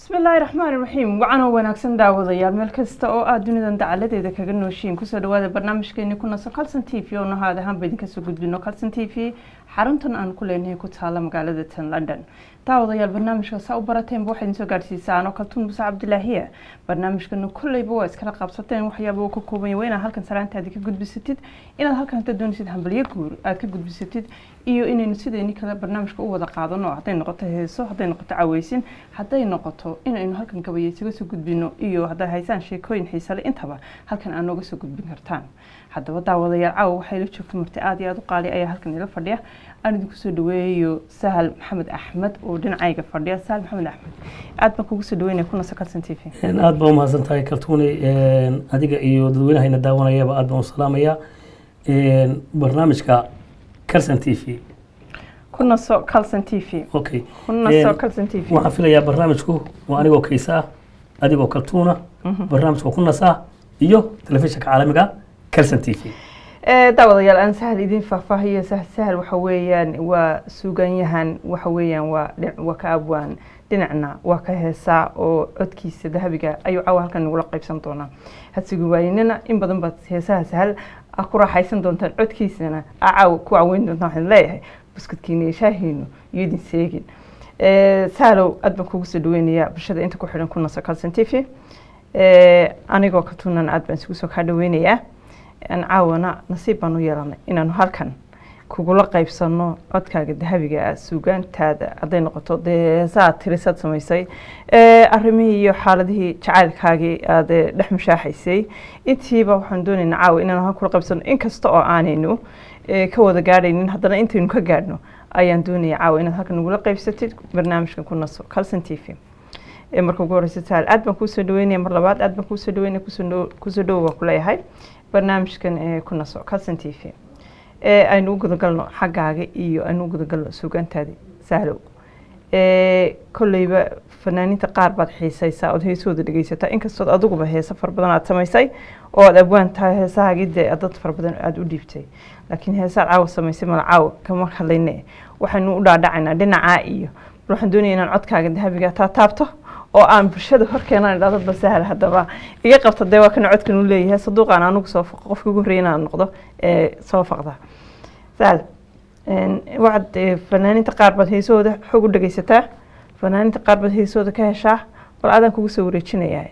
بسم الله الرحمن الرحيم وعنا وناكسن داوديال meel kasta oo aad dunidan dacaladeeda kaga nooshiin kusoo dhawaada barnaamijkeeni kuna soo Kalsan TV oo nahada han baydin ka soo gudbino Kalsan TV xaruntan aan ku leenahay ku taala magaalada tan London daawadayaal barnaamijka soo barateen waxay soo gaarsiisaan oo Kaltuun Musa Cabdilaahiya barnaamijkan kullayba waa iskala qabsateen waxyaabo ku kooban weyna halkan salaantaadi ka gudbisatid inaad halkan inta doonaysid hambaliyo guur aad ka gudbisatid iyo inaynu sideeni kala barnaamijka u wada qaadano haday noqoto heeso haday noqoto caweysin haday noqoto inaynu halkan gabayeysiga soo gudbino iyo haday haysaan sheekooyin xiiso leh intaba halkan aan nooga soo gudbin kartaan haddaba daawadayaal caaw waxay la joogto marti aad iyo aad u qaali ayaa halkan ila fadhiya aan idinku soo dhaweeyo Sahal Maxamed Axmed oo dhinacayga fadhiya Sahal Maxamed Axmed aad baan kugu soo dhaweynaa kuna Kalsan TV aad baan u mahadsantahay Kaltuune adiga iyo dadweynaha daawanayaba aad baan u salaamayaa barnaamijka Kalsan TV kuna soo Kalsan TV okay kuna soo Kalsan TV waxaan filayaa barnaamijku waa anigoo Kaysa adigoo Kaltuuna barnaamijku kuna saa iyo telefishinka caalamiga Kalsan TV daawadayaal aan Sahal idin faahfaahiyo Sahal waxa weeyaan waa suugaanyahan waxa weeyaan waa ka abwaan dhinacna waa ka heesaa oo codkiisa dahabiga ayuu caawa halkan ugu qaybsan doonaa hadsigu waayinina in badan baad heesaha Sahal ku raaxaysan doontaan codkiisana caawa ku caawin doontaan waxaan leeyahay buskudkiina shaahiino iyo idin seegin Sahalow aad baan kugu soo dhaweynayaa bulshada inta ku xidhan kuna Kalsan TV anigoo Kaltuunan aad baan isugu soo ka dhaweynayaa aan caawana nasiib baan u yeelanay inaan halkan kugula qaybsano codkaaga dahabiga ah suugaantaada haday noqoto heesaha tirisad samaysay arrimihii iyo xaaladihii jacaylkaagii aad dhex mushaaxaysay intiiba waxaan doonaynaa caawa inaan halkan kula qaybsano inkasta oo aanaynu ka wada gaadhaynin haddana intaynu ka gaadhno ayaan doonayaa caawa inaad halkan nagula qaybsatid barnaamijkan kuna soo Kalsan TV marka ugu horeysa Sahal aad baan kuu soo dhaweynaya mar labaad aad baan kuu soo dhaweynaya kusoo dhawow ku leeyahay barnaamijkan kuna soo Kalsan TV aynu u gudagalno xaggaaga iyo aynu u gudagalno suugaantaada Sahalow kollayba fanaaniinta qaar baad xiisaysaa oo heesooda dhageysataa inkastoo adiguba heeso far badan aad samaysay oo aad abwaan tahay heesahaagii dad far badan aad u dhiibtay laakiin heesaad caawa samaysay mala caawa kama hadlayne waxaynu u dhaadhacaynaa dhinacaa iyo waxaan doonayaa inaan codkaaga dahabiga taabto oo aan bulshada horkeenan idhaahdo Sahal haddaba iga qabta dee waa kana codkan u leeyahay saduuqan anigu soo qofka ugu horeeyay inaan noqdo soo faqda Sahal wacd fanaaniinta qaar baad heesooda xog u dhageysataa fanaaniinta qaar baad heesooda ka heshaa bal aadan kugu soo wareejinayaa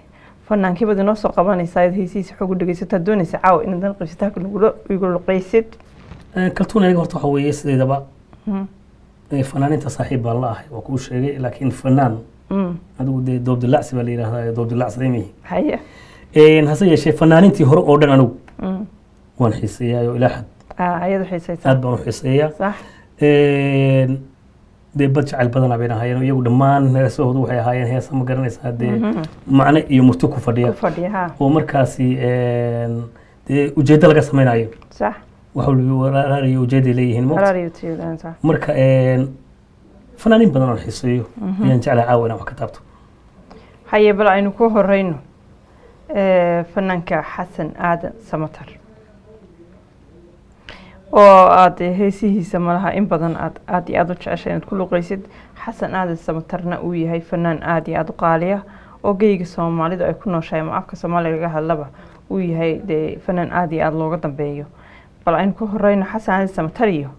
fanaankii baad inoo soo qabanaysaa heesiisa xog u dhageysataa doonaysa caawa inaad qaybsataa igu luqaysid Kaltuun aniga horta waxa weeye sideedaba fanaaniinta saaxiib baan la ahay waa kuu sheegay laakiin fanaan adigu dee doob dilacsi baa la yiraahdaa doob dilacsi reemi haya hase yeeshee fanaanintii hore oo dhan anigu waan xiiseeyaa oo ilaa ayadu xiisaysaa aad baan u xiiseeyaa sax dee bad jacayl badan bay ahaayeen iyagu dhammaan heesahoodu waxay ahaayeen heesa ma garanaysaa dee macne iyo murti ku fadhiya oo markaasi dee ujeeddo laga samaynayo sax waxa waraarayo ujeeday leeyihiin marka fanaaniin badan oo xiiseeyo ayaan jeclahay caawa inaan wax ka taabto haye bal aynu ku horeyno fanaanka Xasan Aadan Samatar oo aad heesihiisa malaha in badan aad iyo aad u jeceshay inaad ku luqaysid Xasan Aadan Samatarna uu yahay fanaan aad iyo aad u qaaliya oo geyga Soomaalidu ay ku nooshahay ama afka Soomaaliga laga hadlaba uu yahay de fanaan aad iyo aad looga dambeeyo bal aynu ku horeyno Xasan Aadan Samatar iyo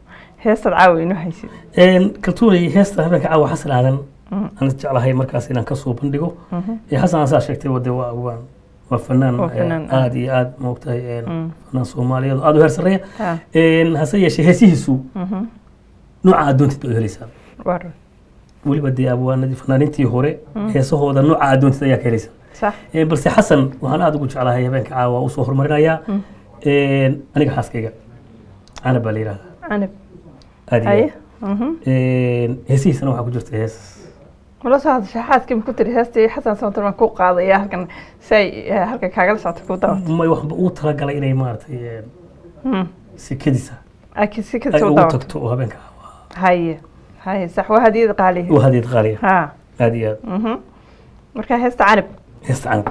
heestada caawa inuu haysid Kaltuunay heestada habeenka caawa Xasan Aadan aan jeclahay markaas inaan ka soo bandhigo Xasan Aadan sheegtay wada waa fanaan aad iyo aad moogtahay fanaan Soomaaliyeed aad u heersareeya hase yeeshee heesihiisu nooca adoontid bay helaysaa waliba dee abwaanadii fanaaniintii hore heesahooda nooca adoontid ayaa ka helaysaa sax balse Xasan waxaan aad ugu jeclahay habeenka caawa u soo hormarinayaa aniga xaaskayga Canab baa la yiraahdaa Canab أيه هسيس أنا وحكي جرت هس ولا صار شحات كم كتر هستي حسن سمعت ما كوق قاضي يا هكذا شيء هكذا كعجل صارت كودا ما يوحب أوتر قال إلي مارتي سكديسة أكيد سكديسة ودا أوتكتو هبنك هاي صح وهذه قاليه ها هذه مركا هست عنب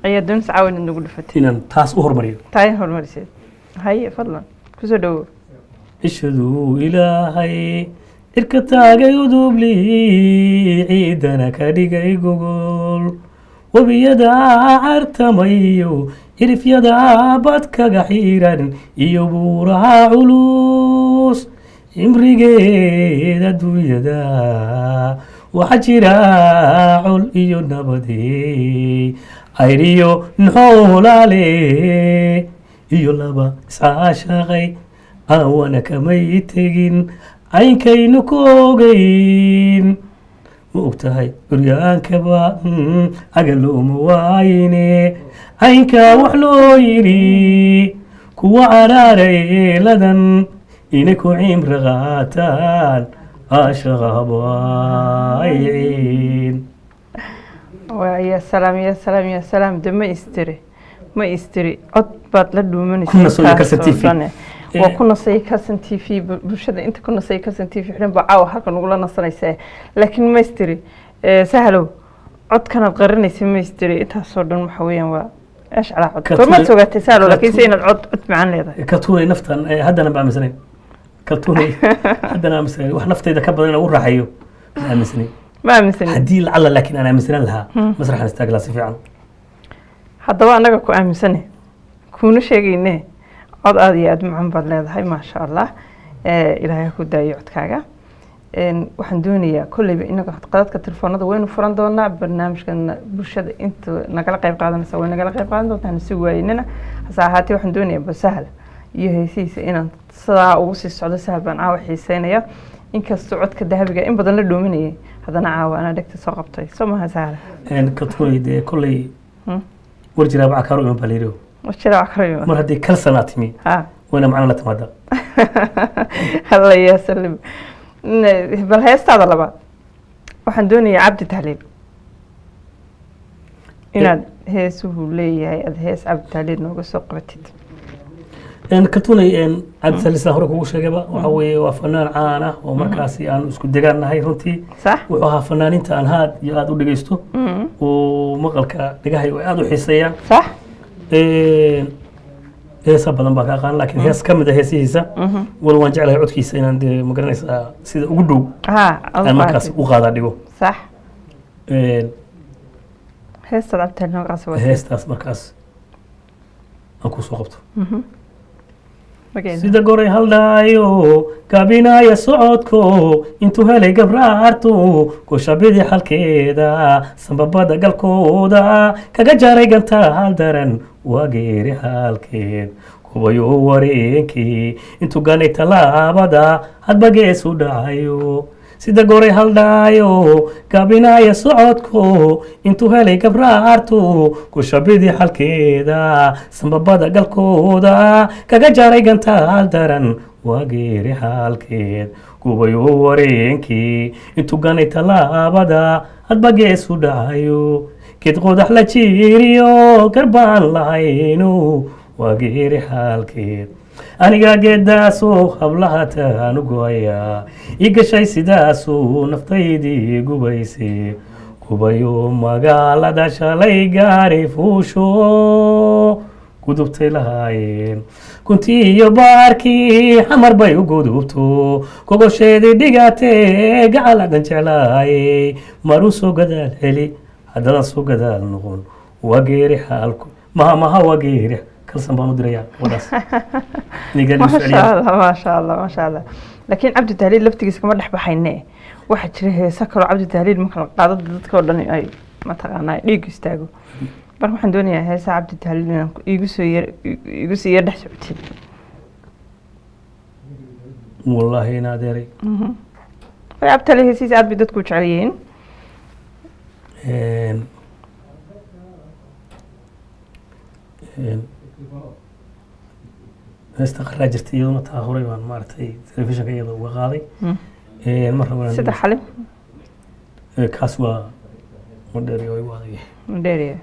أي دون سعون نقول فتينا تاس أهرمريو أهرمريو هاي فضلا كذا اشهدوا إلهي cirka taagay udubli ciidana ka dhigay gogol webiyada cartamayo cirifyada bad kaga xiran iyo buuraha culus cimrigeeda adduunyada waxaa jira col iyo nabadey cayriyo noolaale iyo laba iscaashaqay awana kamay tegin caynkaynu ku ogeyn ma og tahay curyaankaba agalooma waayne caynkaa wax loo yidhi kuwa caraareeladan inay ku cimri qaataan ashaqabayciin يا سلام يا سلام يا سلام ده ما يستري عد بعد لدومني كنا سوي كاسن تي في وكنا سوي كاسن تي في بشدة أنت كنا سوي كاسن تي في حين بعاو حق نقول لنا صنايسة لكن ما يستري سهلو عد كانت غرني ما يستري أنت صردون محويا و إيش على عد فما تسوي تسهلو لكن سين العد معنا هذا كتوني نفتن هذا أنا بعمل سنين كتوني هذا أنا مثلا وحنفتي إذا كبر أنا أروح حيو بعمل سنين ما أمثل هدي لعل لكن أنا مثلا لها مسرح نستقل سفيعا حتى أنا كو أمثله كونوا شيء عاد أدي أدم عم بدل هاي ما شاء الله إلهي كود دايعت كاجا وحندوني كل بإنك قدرت كتلفونات وين فرندونا برنامج كان برشة أنت نقل قيب قادنا سوي نقل قيب قادنا تنسوي إننا ساعاتي وحندوني بسهل يهيسيس إن صراع وصي السعودة سهل بن عاو حسينية إنك السعود كذهبي إن بدل الدوميني هذا نعاو أنا دكت ساقبتي سمها سهلة إن كتوني ده كل ورجع ربع كارو من باليرو وشرا عكريم مر هدي كل سنة تمي وأنا معنا لتمادى الله يسلم بل هي استعد الله بعد وحندوني عبد تهليل إن هي سهولية هي عبد تهليل نوقف قبتيت إن كتوني إن عبد تهليل سهرك وش جبا وهو وفنان عانة ومركزي أنا اسكت دجاجنا هاي رنتي صح وها فنان أنت أن هاد يقعدوا دجاجته ومقلك دجاجي ويقعدوا حسيا صح heesa badan baa ka aqaan laakiin hees ka mid ah heesihiisa wal waan jeclahay codkiisa inaan dee ma garanaysaa sida ugu dhow aan markaas u qaadaa dhigo sax heesta labta noocaas waa heestaas markaas aan ku soo qabto sida goray haldhaayo gaabinaya socodko intuu helay gabraartu kushabidii xalkeeda sambabada galkooda kaga jaray ganta haldaran waa geeri halkeed kuwayo wareenkii intuu ganay tallaabada hadba gees u dhacayo sida goray haldhaayo gaabinaya socodko intuu helay gabraartu kushabidii xalkeeda sambabada galkooda kaga jaray ganta haldaran waa geeri halkeed kuwayo wareenkii intuu ganay tallaabada hadba gees u dhacayo كد قدح لجيريو قربان لهينو وغير حالكيد أنا قداسو قبلها تانو قويا إيقشاي سيداسو نفتيدي قبيسي قبيو مقالة داشالي قاري فوشو قدبتي لهاين كنتي يباركي حمر بيو قدبتو كوكو شيدي ديقاتي قالا دنجلاي مروسو قدال هلي هذا سوق هذا النقول وغير حالكم ما هو غير كل سنة بندريا وداس ما شاء الله ما شاء الله ما شاء الله لكن عبد التهليل لفتيس كمان نحب حيناه واحد شريه سكروا عبد التهليل ممكن قاعدة تذكر لنا أي ما تقانا ليك يستاجو برضو حندوني هسه عبد التهليل يجوسي يردح سبتي والله نادري عبد التهليل هسي ساعات بدك تكون شعريين استقر جرت يوم تاخري وان مارتي تلفزيون كيدا وقاضي مره سيده حلم كاسوا مدري وي واضي مدري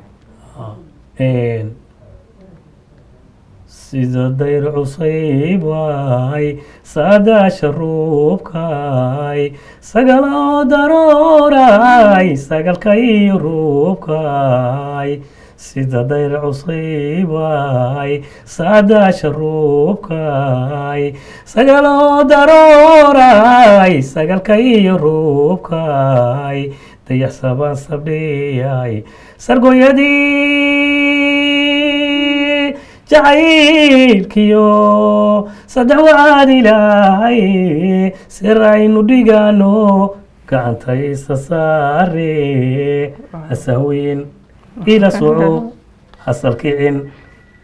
سيده دير عصيب واي سادا شروبكاي سقل دروراي سقل كي روبكاي sida dayr cusaybay saadaasha roobkay sagaloo darooray sagalka iyo roobkay dayax sabaan sabdhiyay sargoyadii jacaylkiyo saddex waad ilaahay siraynu dhigano gacanta isa saare hasaweyn ila soco hasalkicin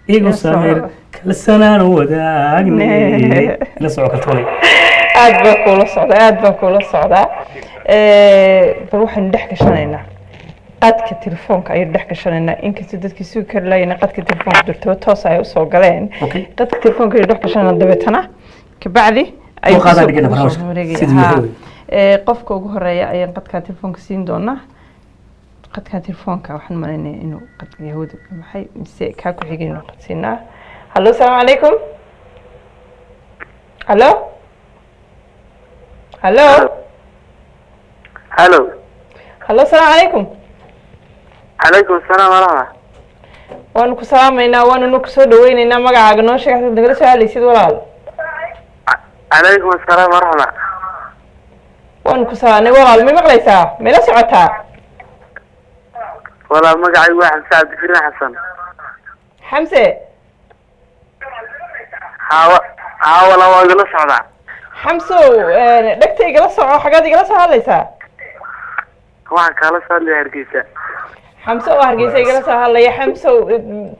igu samir kala sanaan wadaagne ila soco ka tolay aad baan kula socdaa bal waxaan dhex gashanaynaa qadka telefoonka ayaan dhex gashanaynaa inkastoo dadkii sugi kari laayeen qadka telefoonka durtaba toos ay usoo galeen qadka telefoonka ayaan dhex gashanaynaa dabeetana kabacdi qofka ugu horeeya ayaan qadka telefoonka siin doonaa qadka telefoonka waxaan malaynayaa inuu qadka yahuud maxay mise kaa ku xigay inuu qad siinaa hallo asalaamu calaykum hallo hallo hallo hallo asalaamu calaykum calaykum asalaam waraxma waanu ku salaamaynaa waananu ku soo dhaweynaynaa magacaaga noo sheeg hada nagala soo hadlaysid walaal calaykum asalaam waraxma waanu ku salaanay walaal ma maqlaysaa mayla socotaa walaal magacaygu waa xamse cabdikariin xasan xamse wala waa igala socdaa xamsow dhegta igala soco xagaad igala soo hadlaysaa waxaan kaala soo hadlaya hargeysa xamse oo hargeysa igala soo hadlaya xamsow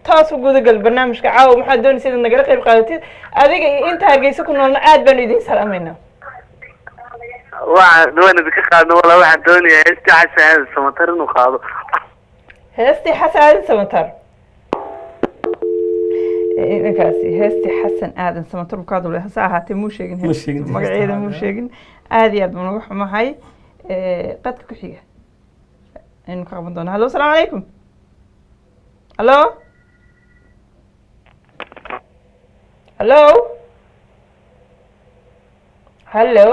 taas u gudagal barnaamijka caawa maxaad doonaysa inaad nagala qayb qaadatid adiga iyo inta hargeysa ku noolna aad baanu idin salaamaynaa waan idinka qaadno walaa waxaan doonayaa heestii xasan aadan samatar inuu qaado heestii xasan aadan samatar ninkaasi heestii xasan aadan samatar uu kaadule hase ahaatee muu sheegin magaceeda muu sheegin aad iyo aad baan uga xumahay qadka ku xiga aynu ka qaban doonaa hallo asalaamu calaykum hallo hallo hallo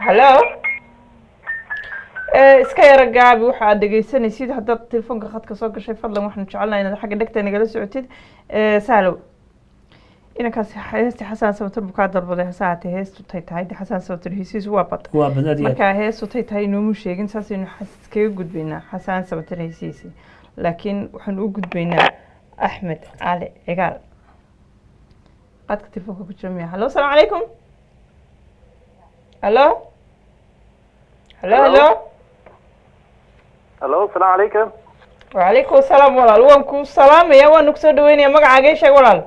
hallo iska yara gaabi waxa aad dhegeysanaysid haddaad telefoonka khadka soo gashay fadlan waxaanu jecelnahay inaad xagga dhegta nagala socotid sahlow inankaasi heestii xasan samatar buu kaa dalbaday hase ahaatee heestu tay tahay de xasan samatar heesiisu waa bad markaa heestu tay tahay inoomu sheegin saasaynu kaga gudbaynaa xasan samatar heesiisi laakiin waxaanu u gudbaynaa axmed cali cigaal qadka telefoonka ku jira miya hallo asalaamu calaykum hallo hallo hallo hallo asalaamu calaykum wacalaykum asalaam walaal waan ku salaamaya waanu kusoo dhaweynaya magacaaga ii sheeg walaal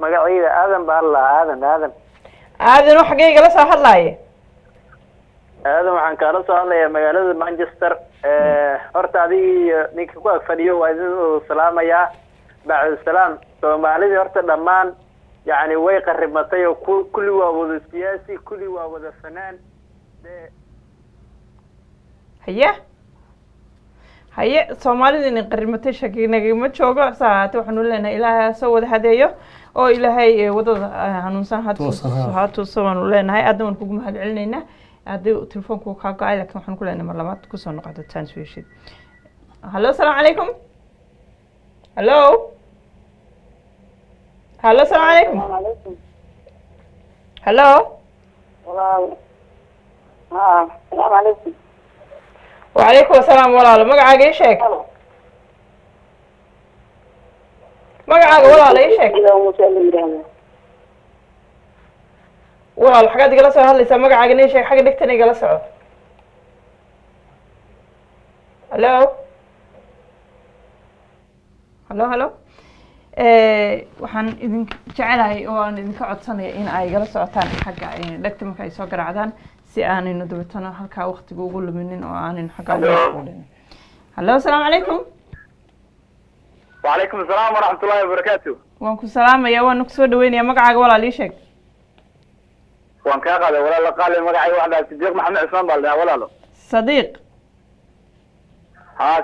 magacayda aadan baa alla aadan aadan oo xaggee igala soo hadlaaye aadan waxaan kaala soo hadlayaa magaalada manchester horta adiga iyo ninka ku ag fadhiyo waa idin salaamayaa bacdu salaam soomaalidii horta dhammaan yacni way qarimatay oo kulli waa wada siyaasi kulli waa wada fanaan haye soomaalida inay qarimatay shaki nagama joogo hase ahaatee waxaanu leenahay ilaahay soo wada hadeeyo oo ilaahay wadada hanuunsan ha tuuso waanu leenahay aadna waan kugu mahad celinaynaa haddii telefoonku kaa go-ay laakiin waxaan ku leenahay mar labaad kusoo noqoto transweshid hallo asalaamu calaykum hallo hallo asalaamu calaykum hallo السلام عليكم وعليكم السلام walaalo magacaaga ii sheeg magacaaga walaalo ii sheeg walaalo xagaad igala soo hadlaysaa magacaagana ii sheeg xagga dhegtana igala soco hallo hallo hallo waxaan idin jecelahay oo aan idinka codsanaya in ay igala socotaan xagga dhegta marka ay soo garaacdaan si aanaynu dabeetana halkaa waqtiga ugu luminin oo aanaynu xaggaa ugu mashquulin hallo asalaamu calaykum وعليكم السلام ورحمة الله وبركاته waan ku salaamaya waana kusoo dhaweynaya magacaaga walaal ii sheeg وان كا قاده ولا لا قال مغعي واحد صديق محمد عثمان بالله ولا لا صديق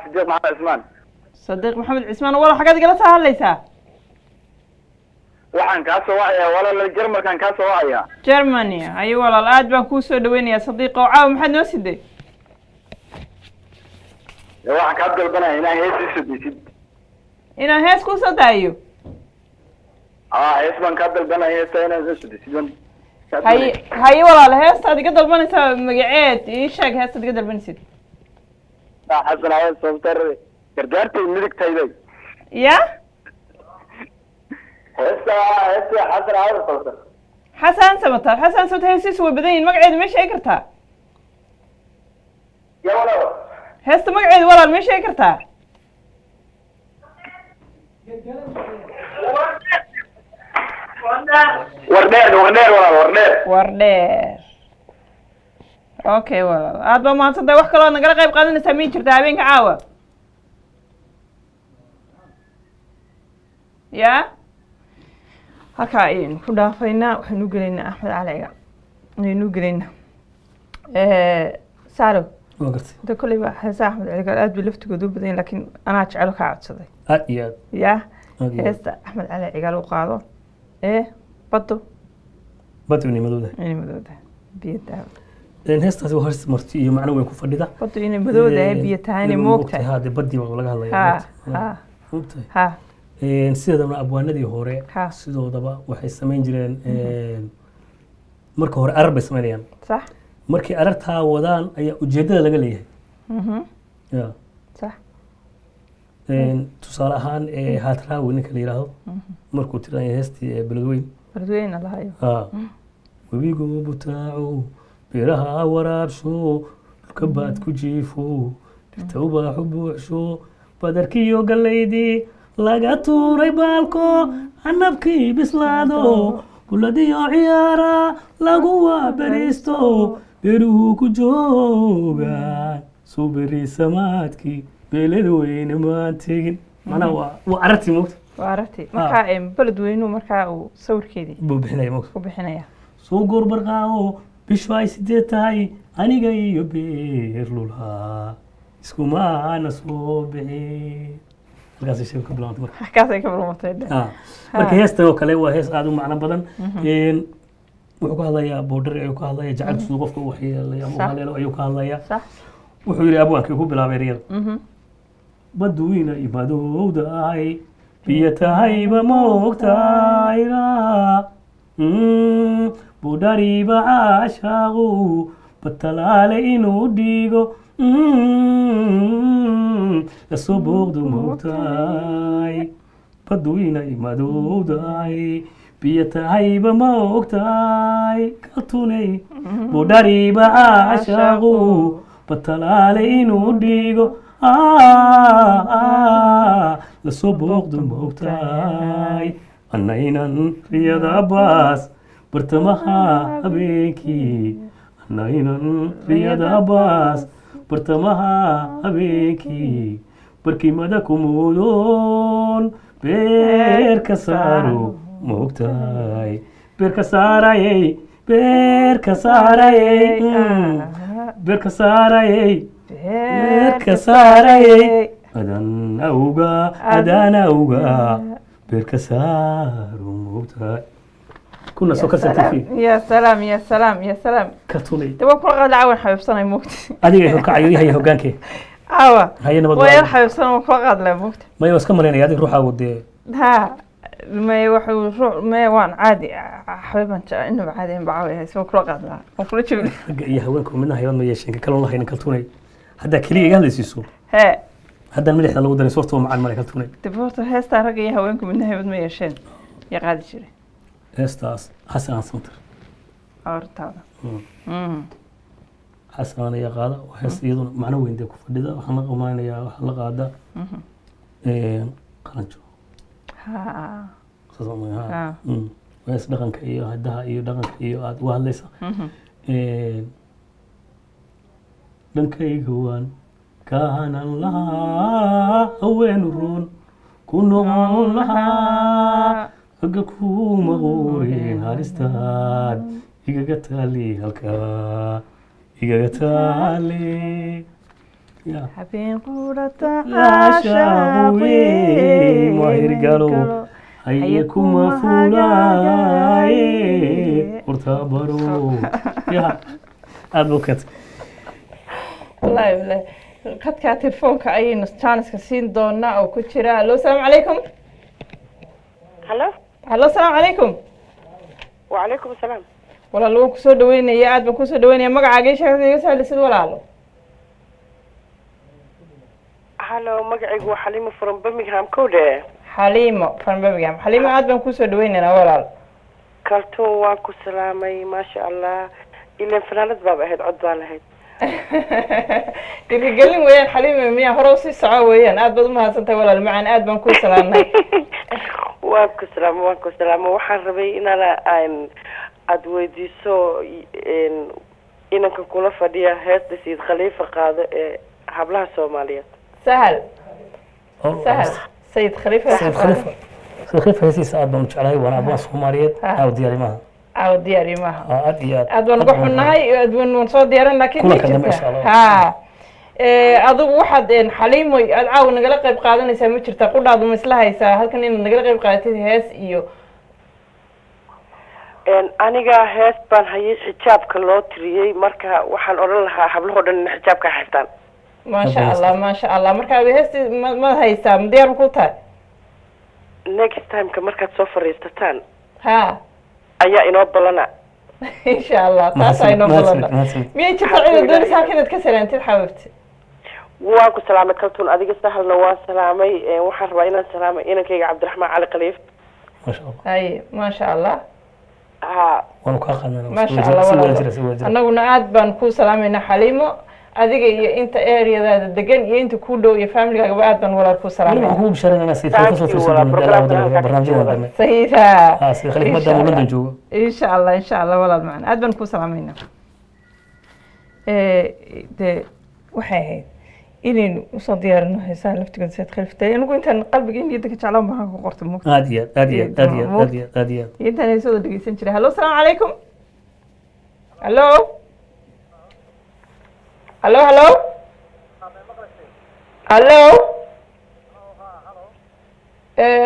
صديق محمد عثمان صديق محمد عثمان walaal xagaad igala soo hadlaysaa waxaan ka soo wacaya wala la Jarmalkan ka soo wacaya Germany ay walaal aad baan ku soo dhaweynayaa sadiiq oo caaw maxaad noo siday waxaan kaa dalbanaya inaan hees isu disid inaan hees ku soo daayo hees baan kaa dalbanaya heesta inaan isu disid haye walaal heestaad iga dalbanaysaa magaceed ii sheeg heestaad iga dalbanaysid xasan awad sabtar gargaartay midigtayday ya heesta xasan awad sabtar xasan samatar heesiisu way badan yihiin magaceedu ma sheegi kartaa ya walaal heesta magaceedu walaal ma sheegi kartaa wardheer okay walaal aad baa mahadsantahay wax kaloo nagala qayb qaadanaysaa mii jirta habeenka caawa ya halkaa ayaynu ku dhaafaynaa waxaynu gelaynaa axmed caliga ayaynu gelaynaa saaro inta kolleyba heesaha axmed caligaal aad bay laftigooda u badan yahin laakiin anaa jecelo kaa codsaday aad iyo aad ya heesta axmed cali cigaal u qaado bado inay madowda biyo daawo heestaasi waa hees marti iyo macno weyn ku fadhida bado inay madowdahay biyo tahay inay moogtahay hade badii baa laga hadlaya ha sideedana abwaanadii hore sidoodaba waxay samayn jireen marka hore arar bay samaynayaan sax markii arartaa wadaan ayaa ujeedada laga leeyahay ya sax tusaale ahaan haatraawi ninka la yidhaahdo markuu tirinaya heestii beledweyn allahayo webigu butaaco beeraha waraabsho dhulka baad ku jiifo dhirta ubaaxu buuxsho badarkiiyo gallaydii laga tuuray baalko canabkii bislaado kuladiyo ciyaara lagu waabariisto beeruhu ku joogaan soo beri samaadkii beledweyne maan tegin macnaha waa arartii moogta waa arartii markaa beledweynuhu markaa uu sawirkeedii buu bixinaya moogta u bixinaya soo goorbarqaawo bishu ay 8 tahay aniga iyo beerlulhaa iskumaana soo bixin halkaasay sheeko ka bilaabantay marka halkaasay ka bilaabantay marka heestan oo kale waa hees aad u macno badan wuxuu ka hadlayaa boodhar ayuu ka hadlayaa jacaylku siduu qofka u waxyeelay ama u haleelo ayuu ka hadlayaa wuxuu yidhi abwaankii ku bilaabay ereyada badweyna imadowdaay biyo tahayba moogtayga boodhariba caashaaqu batalaale inuu dhiigo lasoo booqdu moogtaay badweyna imadowdaay biyo tahayba moogtaay kaltunay boodhariba caashaaqu batalaale inuu dhiigo lasoo booqdu moogtaay annaynan riyada baas bartamaha habeenkii annaynan riyada baas bartamaha habeenkii barkimada kumuudoon beerka saaro moogtaay beerka saarayey beerka saarayey beerka saarayey beerka saarayey adan awga beerka saaro moogtaay كنا سو كسرتي يا سلام يا سلام يا سلام كرتوني دابا كل غدا عاون حبيبسنا موقت اديك كعيو هي هوغانكي هيا نبض ويا حبيبسنا كل غدا موقت ما يوسك مرينا اديك روح عود ها ما يروحوا ما وان عادي حبيبان انه عادي بعوي سو كل غدا وكل شيء يا هوانكم منها هيون ما يشين كلون الله هين كرتوني هذا كلي قال سيسو ها هذا الملح لو دري صورته مع الملك كرتوني دبورت هستا رجع يا هوانكم منها هيون ما يشين يا قاعد شيء هستاس حسن سنتر أرتاض حسن يا قاضي وحس يدون معنا وين ديكو فديدا وحنا قمان يا حنا قادا قرنجو ها خصوصا ها ويس دقنك iyo hadaha iyo dhaqanka iyo aad u hadlaysa dhankayga waan kaanan lahaa haween ruun ku noqon lahaa aga kuma quureen halistaad igaga taali halkaa igaga taali habeen qurata caashaqweyn waa hirgalo haye kuma fulaaye horta baro ya aad bukad wallahi wallahi khadka telefoonka ayaynu jaaniska siin doonaa oo ku jira hallo asalaamu calaykum hallo asalaamu calaykum وعليكم السلام walaal waan kusoo dhaweynaya aad baan kusoo dhaweynaya magacaaga ii sheegtay iga sahlisid walaalo هلو مقعد وحليمة from Birmingham كودة xaliimo from Birmingham xaliimo aad baan kusoo dhaweynaynaa walaal كرتون واكو سلامي ما شاء الله إلا فنانة بابا هيد عضوة لهيد dhiirigelin weeyaan xaliimo miyaa hore usii soco weeyaan aad baad umahadsantahay walaal macaan aad baan kuu salaamnay واكو سلامة waxaan rabay inaan aad weydiiso inanka kula fadhiya heesta Sayid Khalifa qaado ee hablaha Soomaaliyeed sahal Sayid Khalifa Sayid Khalifa heesiisa aad baan u jeclahay waana abaan Soomaaliyeed aad diyaari maaha aad iyo aad baan uga xunnahay aad baan soo diyaarin laakiin adigu waxaad xaliimo aad caaw nagala qayb qaadanaysaa ma jirta qudhaadu ma isla haysaa halkan inaad nagala qayb qaadatid hees iyo aniga hees baan hayay xijaabka loo tiriyay marka waxaan oran lahaa hablaho dhan inay xijaabka xirtaan maasha allah marka heesti ma haysaa ma diyaar ku tahay next time ka markaad soo fariisataan ayaa inoo balana insha allah taas ay inoo balana miyay jirta cid doonaysa halkan inaad ka salaantid xabiibti waan ku salaamay kaltuun adiga sahalna waan salaamay waxaan rabaa inaan salaamay inankayga Cabdiraxmaan Cali Khaliif maasha allah waan ka qaadanaa maasha allah annaguna aad baan ku salaameynaa xaliimo adiga iyo inta area-daada degan iyo inta ku dhow iyo family-gaaga aad baan walaal ku salaameynaa ugu bishaarayna si fiican soo fiirsan barnaamijyada dambe sahiha si khaliifada London joogo insha allah walaal macaan aad baan ku salaameynaa de waxay ahayd inaynu usoo diyaarino heesaha laftigood Sayid Khalifa anigu intaan qalbigeen niyadda ka jeclaan baan ku qortay mugta aad iyo intaan heesooda dhegeysan jiray hallo asalaamu calaykum hallo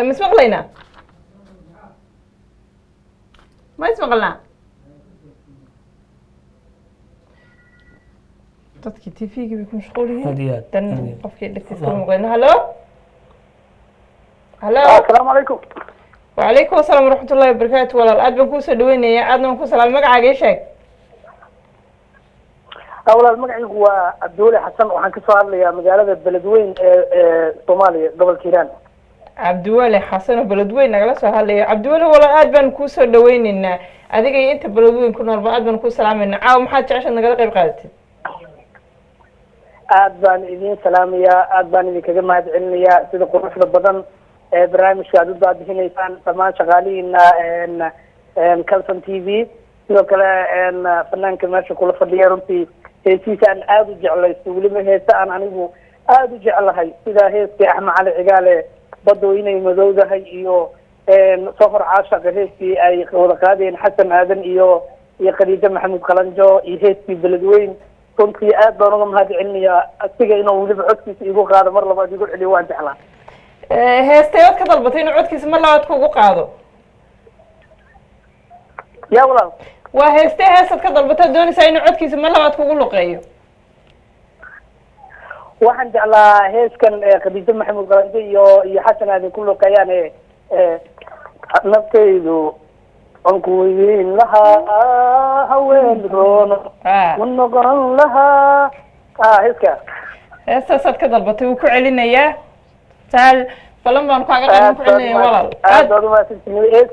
mismaqlaynaa ma ismaqalnaa dadkii TV-ga bay ku mashquul yihiin dan qofkii dhegtiisa kala maqlayno hallo assalaamu calaykum wacalaykum asalaam waraxmatullahi wabarakaatu walaal aad baan kuusoo dhaweynayaa aadna waan ku salaamay magacaaga ii sheeg walaal magacaygu waa Cabdulle Xasan waxaan ka soo hadlayaa magaalada Beledweyne ee Soomaaliya gobolka Hiiraan Cabdulle Xasan oo Beledweyne nagala soo hadlaya Cabdulle walaal aad baan ku soo dhaweynaynaa adiga iyo inta Beledweyne ku nool aad baan ku salaameynaa caaw maxaad jeceshahay nagala qayb qaadatid aad baan idin salaamayaa aad baan idinkaga mahadcelinayaa sida quruxda badan ee barnaamijka aad u daabixinaysaan dhammaan shaqaalihiina Kalson TV sidoo kale fanaanka meesha kula fadhiya runtii heesiisaan aad u jeclaysto weliba heesa aan anigu aad u jeclahay sida heeskii Axmed Cali Cigaale baddo inay madowdahay iyo safar caashaqa heeskii ay wada qaadeen Xasan Aadan iyo Khadiija Maxamuud Qalanjo iyo heeskii Beledweyne runtii aad baan uga mahadcelinayaa asiga inuu weliba codkiisa igu qaado mar labaad igu celiyo waan jeclaa heestayood ka dalbatay inuu codkiisa mar labaad kugu qaado yaa walaal waa heestaad ka dalbatay doonaysaa inuu codkiisa mar labaad kugu luqeeyo waxaan jeclaa heeskan Khadiija Maxamuud Qalanjo iyo Xasan Aadan ku luqeeyaan naftaydu anku weyn lahaa haween roono ونقرن لها هيك هسه كذا البطيء وكعلي نيا تعال فلما نقعد قاعد نقعد والله هذا ما تسمي إيه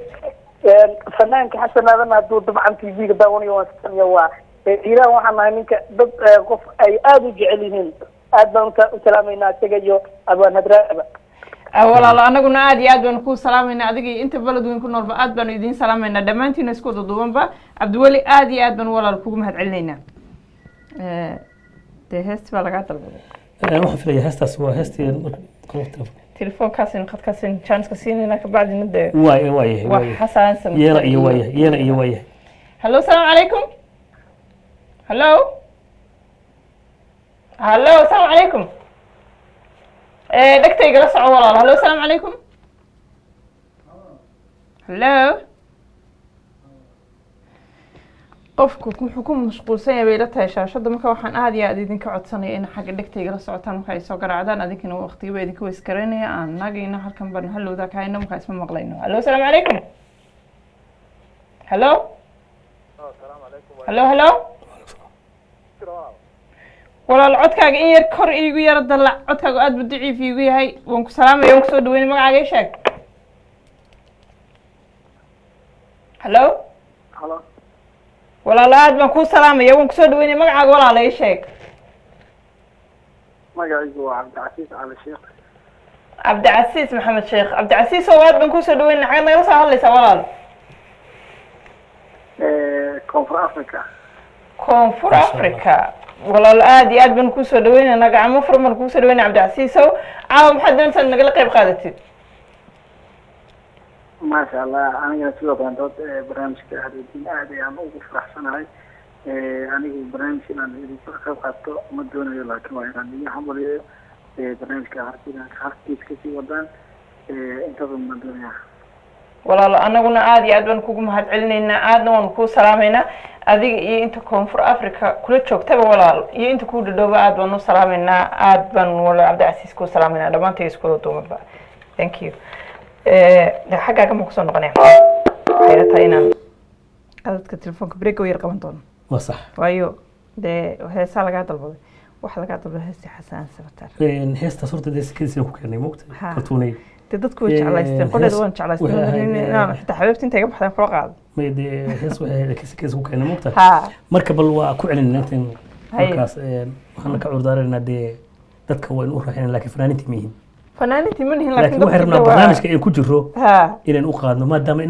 فنان كحسن هذا ما دود طبعا في جيل داوني واسمي هو إيران وحنا منك ضد قف أي آدو جعليهن آدم وسلامينا تجيو أبو ندرة والله أنا قلنا عادي عاد بنكون سلامنا أدقي أنت بلد وين كنا ربع عاد بنودين سلامنا دمانتي نسكت ضدهم با عبد الولي عادي عاد بن ولا الكوم هاد علينا تهست ولا قاعد أنا ما في هست سوا هستي تلفون كاسين قد كاسين شانس كاسين هناك بعد ندى واي حسن سم يلا واي هلو السلام عليكم هلو السلام عليكم دكتور جلس عوالله هلو السلام عليكم هلو qofku wuxuu ku mashquulsan yahay la tahay shaashada marka waxaan aad iyo aad idinka codsanaya in xagga dhegtayga la socotaan marka ay soo garaacdaan adinkana waqtiga idinka weys kareynaya aan nagayna halkan baan halowda ka hayno marka isma maqlayno allo salaamu calaykum hello hello walaal codkaaga in yar kor iigu yara dalac codkaaga aad buu daciif iigu yahay waan ku salaamaya waan kusoo dhaweynay magacaaga ii sheeg hello walaal aad baan kuu salaamaya waan kusoo dhaweynay magacaaga walaala ii sheeg magacaygu waa cabdicasiis cali sheekh cabdicasiis maxamed sheekh cabdicasiis oo aad baan kusoo dhaweynay xagad nagala soo hadlaysaa walaal koonfur africa koonfur africa walaal aad iyo aad baan kusoo dhaweynayna gacmo furmar kusoo dhaweynay cabdicasiisow caawa maxaad doonaysaa nagala qayb qaadatid maasha allah anigana sidoo kale barnaamijka ahludiin aad ayaan ugu faraxsanahay anigu barnaamij inaan idinka qayb qaato ma doonayo laakiin waa inaan idin hambalyeeyo barnaamijka harkiis kasii wadaan intaasoo ma doonaya walaalo anaguna aad iyo aad baan kugu mahad celinaynaa aadna waan kuu salaamaynaa adiga iyo inta koonfur africa kula joogtaba walaal iyo inta kuu dhadhooba aad baan u salaamaynaa aad baan walaal cabdicasiis kuu salaamaynaa dhammaantay iskula duumanba thank you xaggaaga ma kusoo noqonaya waxay la tahay inaan qadadka telefoonka break oo yar qaban doono waa sax waayo dee heesaa lagaa dalbaday waxa lagaa dalbaday heestii xasaan sabatar heestaas horta dee sikadiisina ku keenay moogta kaltuunay dee dadku way jeclaysteen qodheeda waan jeclaysteen inaan xitaa xabeebta intay ga baxdaan kula qaado may dee hees waxay sikadiisa ku keenay moogta marka bal waa ku celin intaan markaas waxaan ka curdaaranaa dee dadka waa in u raaxeen laakiin fanaaniintii ma yihiin fanaaniintii ma nihin laakiin waxay rabnaa barnaamijka ay ku jiro inaan u qaadno maadaama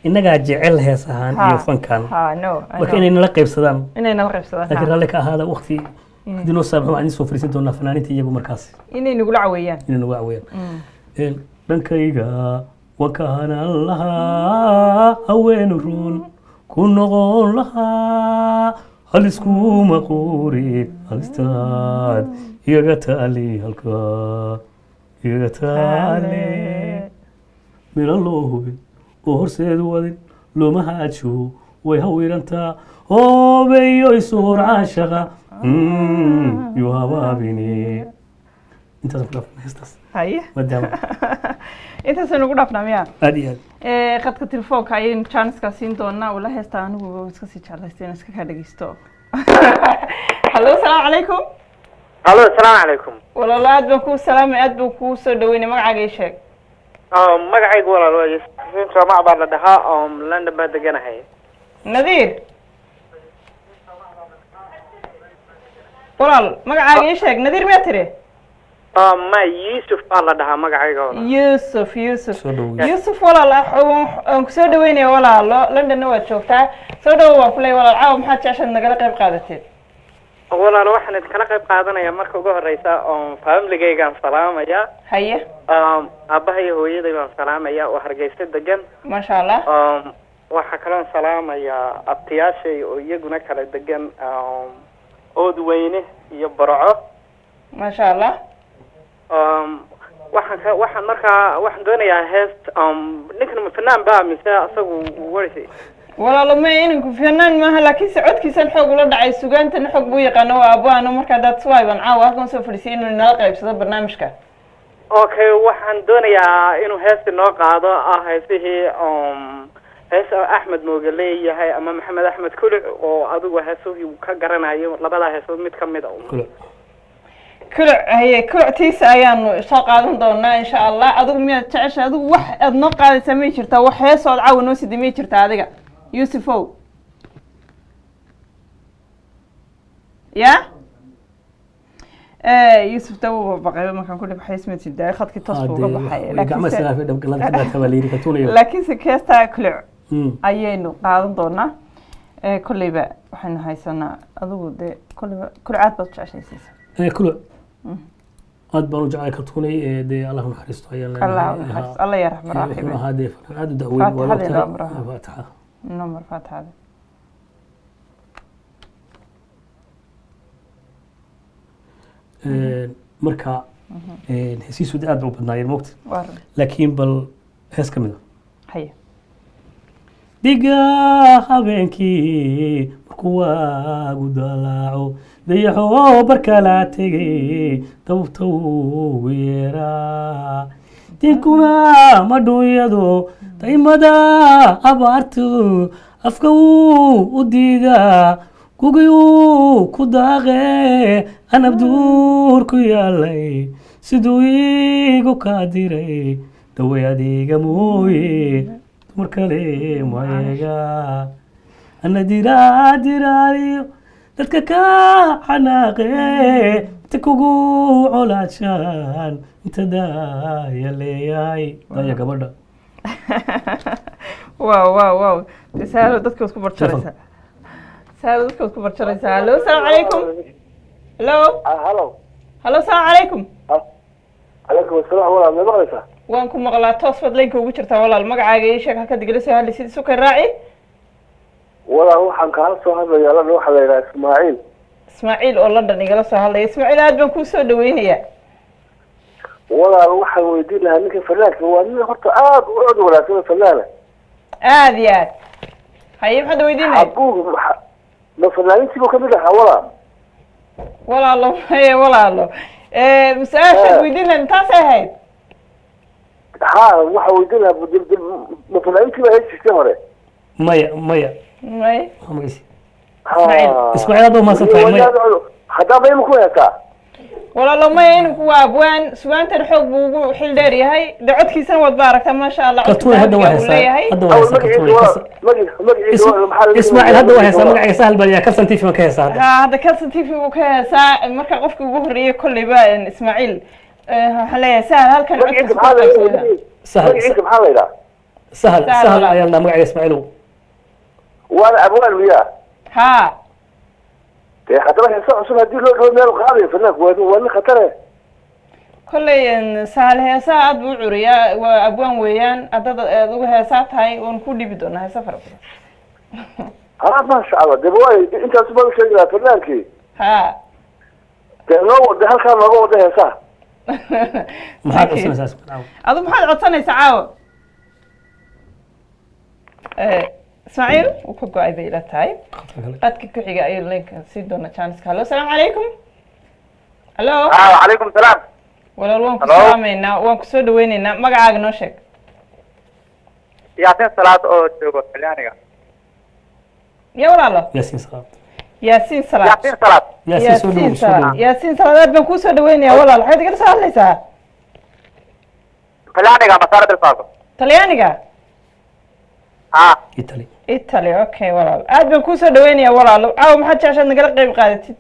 inagaa jecel hees ahaan iyo fankan marka inay nala qaybsadaan laakiin raalli ka ahaada waqti haddii noo saamaxo waxaan soo fariisan doonaa fanaaniinta iyagu markaas inay nagula caweeyaan dhankayga wakanaan lahaa haween run ku noqon lahaa hal iskuma quurin halistaad iyaga taali halkaa iyaga taale mina loo hubin oo horseed wadin looma haajo way hawirantaa hoobeyo isuhor caashaqa yu habaabini intaas ku dhaafna heestaas haye maadaama intaasaynu ku dhaafnaa miyaa aad iyo aad khadka telefoonka ayaynu janiska siin doonaa wala heesta anigu iska sii jeclaystay in iska kaa dhegeysto hallo asalaamu calaykum hallo asalaamu calaykum walaalo aad baan kuu salaamay aad baan kuu soo dhaweynay magacaaga ii sheeg magacaygu walaal waa yasiin jaamac baa la dhahaa london baa deganahay nadiir walaal magacaaga ii sheeg nadiir miyaa tiri ma yuusuf baa la dhahaa magacayga yuusuf yuusuf walaal aan kusoo dhaweynaya walaalo londonna waad joogtaa soo dhawo waan kuley walaal caawa maxaad jeceshaad nagala qayb qaadateed walaal waxaan idinkala qayb qaadanaya marka ugu horeysa familigaygaan salaamaya haye aabaha iyo hooyaday baan salaamaya oo hargeysa degan maasha allah waxaa kaloon salaamaya abtiyaashay oo iyaguna kala degan oodweyne iyo barco maasha allah waxaan markaa waxaan doonayaa heest ninkan fanaan baa mise asagu warisi walaalo ma inanku fanaan maaha laakiinse codkiisan xoog ula dhacay sugaantana xoog buu yaqaano waa abwaano markaa that's why baan caawa halkan soo fadhiisay inuu nala qaybsado barnaamijka okay waxaan doonayaa inuu heesti noo qaado heesihii hees axmed mooge leeyahay ama maxamed axmed kuluc oo adigu heesuhii uu ka garanayo labada heesood mid ka mid kuluc haye kuluctiisa ayaanu soo qaadan doonaa insha allah adigu miyaad jecesha adigu wax aad noo qaadaysaa may jirtaa wax heesood caawa noo sida may jirtaa adiga yuusufow ya yuusuf da wuu baqay markaan ku dhibxay ismatidaa khadkii toos buu uga baxay laakiinse keestaa kuluc ayaynu qaadan doonaa kolleyba waxaynu haysanaa adigu dee kolleyba kulucaad baad jeceshaysiisa kuluc aad baan u jeclay kaltuunay dee allah naxariisto ayaan alla ya raxma raxiim ahaa dee aad u dacweyn waa faataxa number faataxada marka hesiisu aad ba u badnaayeen moogta laakiin bal hees ka mid a haye dhiga habeenkii markuwaagu dalaaco dayaxoo barkalaa tegay dabubta ugu yeeraa dinkuna madhuunyado daymada abaartu afka wuu u diidaa gugiyuu ku daaqee anab duur ku yaalay siduu iigu kaa diray daway adiga mooye dumar kale maeega ana diraadiraayo dadka ka xanaaqee inta kugu colaadshaan inta daaya leeyahay daya gabadha واو تسهلوا دتك اسكو برشريسا سهلوا دتك اسكو برشريسا هلو السلام عليكم هلو هلو السلام عليكم عليكم السلام والله ما مغلسة وانكم مغلا توصفد لينك ugu jirta walaal magacaaga ii sheeg halka diglisay hal sidii soo raaci wala waxaan ka soo hadlayaa la waxa la yiraahdaa Ismaaciil oo London igala soo hadlay Ismaaciil aad baan ku soo dhaweynaya wala waxaan weydiin lahaa ninka fanaanka waa nin horta aad u cod wanaagsan fanaana aad yaad hay maxaad weydiinay abuug ma fanaaniintii ka mid ah walaalo hay walaalo مسألة ويدينا انتاس هاي ها waxa weydiinaa ma fanaaniintii baa haysta hore maya Ismaaciil adoo ma safay maya hadaa bay ku haysta walaalo ma in ku abwaan suwaantan xoog buu ugu xil dheer yahay dacodkiisana wad baaragta ma sha Allah katooy hadda waa Ismaaciil hadda waa haysa magaciisa sahal baa Kalsan TV ma ka haysa hadda Kalsan TV uu ka haysa marka qofkii ugu horeeyay kulli baa Ismaaciil waxa leeyahay sahal halkan sahal ayaa la magaciisa Ismaaciil waan abwaan miya ha haddaba heesa cusub haddii loo dhawo meel qaadayo fanaanku waa nin khatare kolley sahal heesa aad buu curiyaa waa abwaan weeyaan aad ugu heesaa tahay waan ku dhibi doonaa heesa fara badan maasha allah deba waay intaas baa u sheegi lahaa fanaankii ha dee noo wada halkaa nooga wada heesaa maxaad codsanaysaa adu maxaad codsanaysaa caawa إسماعيل وكوكو أيضا إلى تاي قد كحيجة أي لينك سيدنا chance هلو السلام عليكم هلو عليكم السلام ولا وانكو سلامينا وانكو سودوينينا ما قاعد نوشك ياسين صلاة أو تجوب كليانية يا ولا الله ياسين صلاة ياسين صلاة ياسين صلاة ياسين صلاة بنكو سودوين يا ولا الله حياتك رسالة ليسا كليانية مسارة الفاضل كليانية إيطالي أوكي ولا أد بنكوسة دوينيا ولا أو ما حد عشان نقرأ قريب قادتي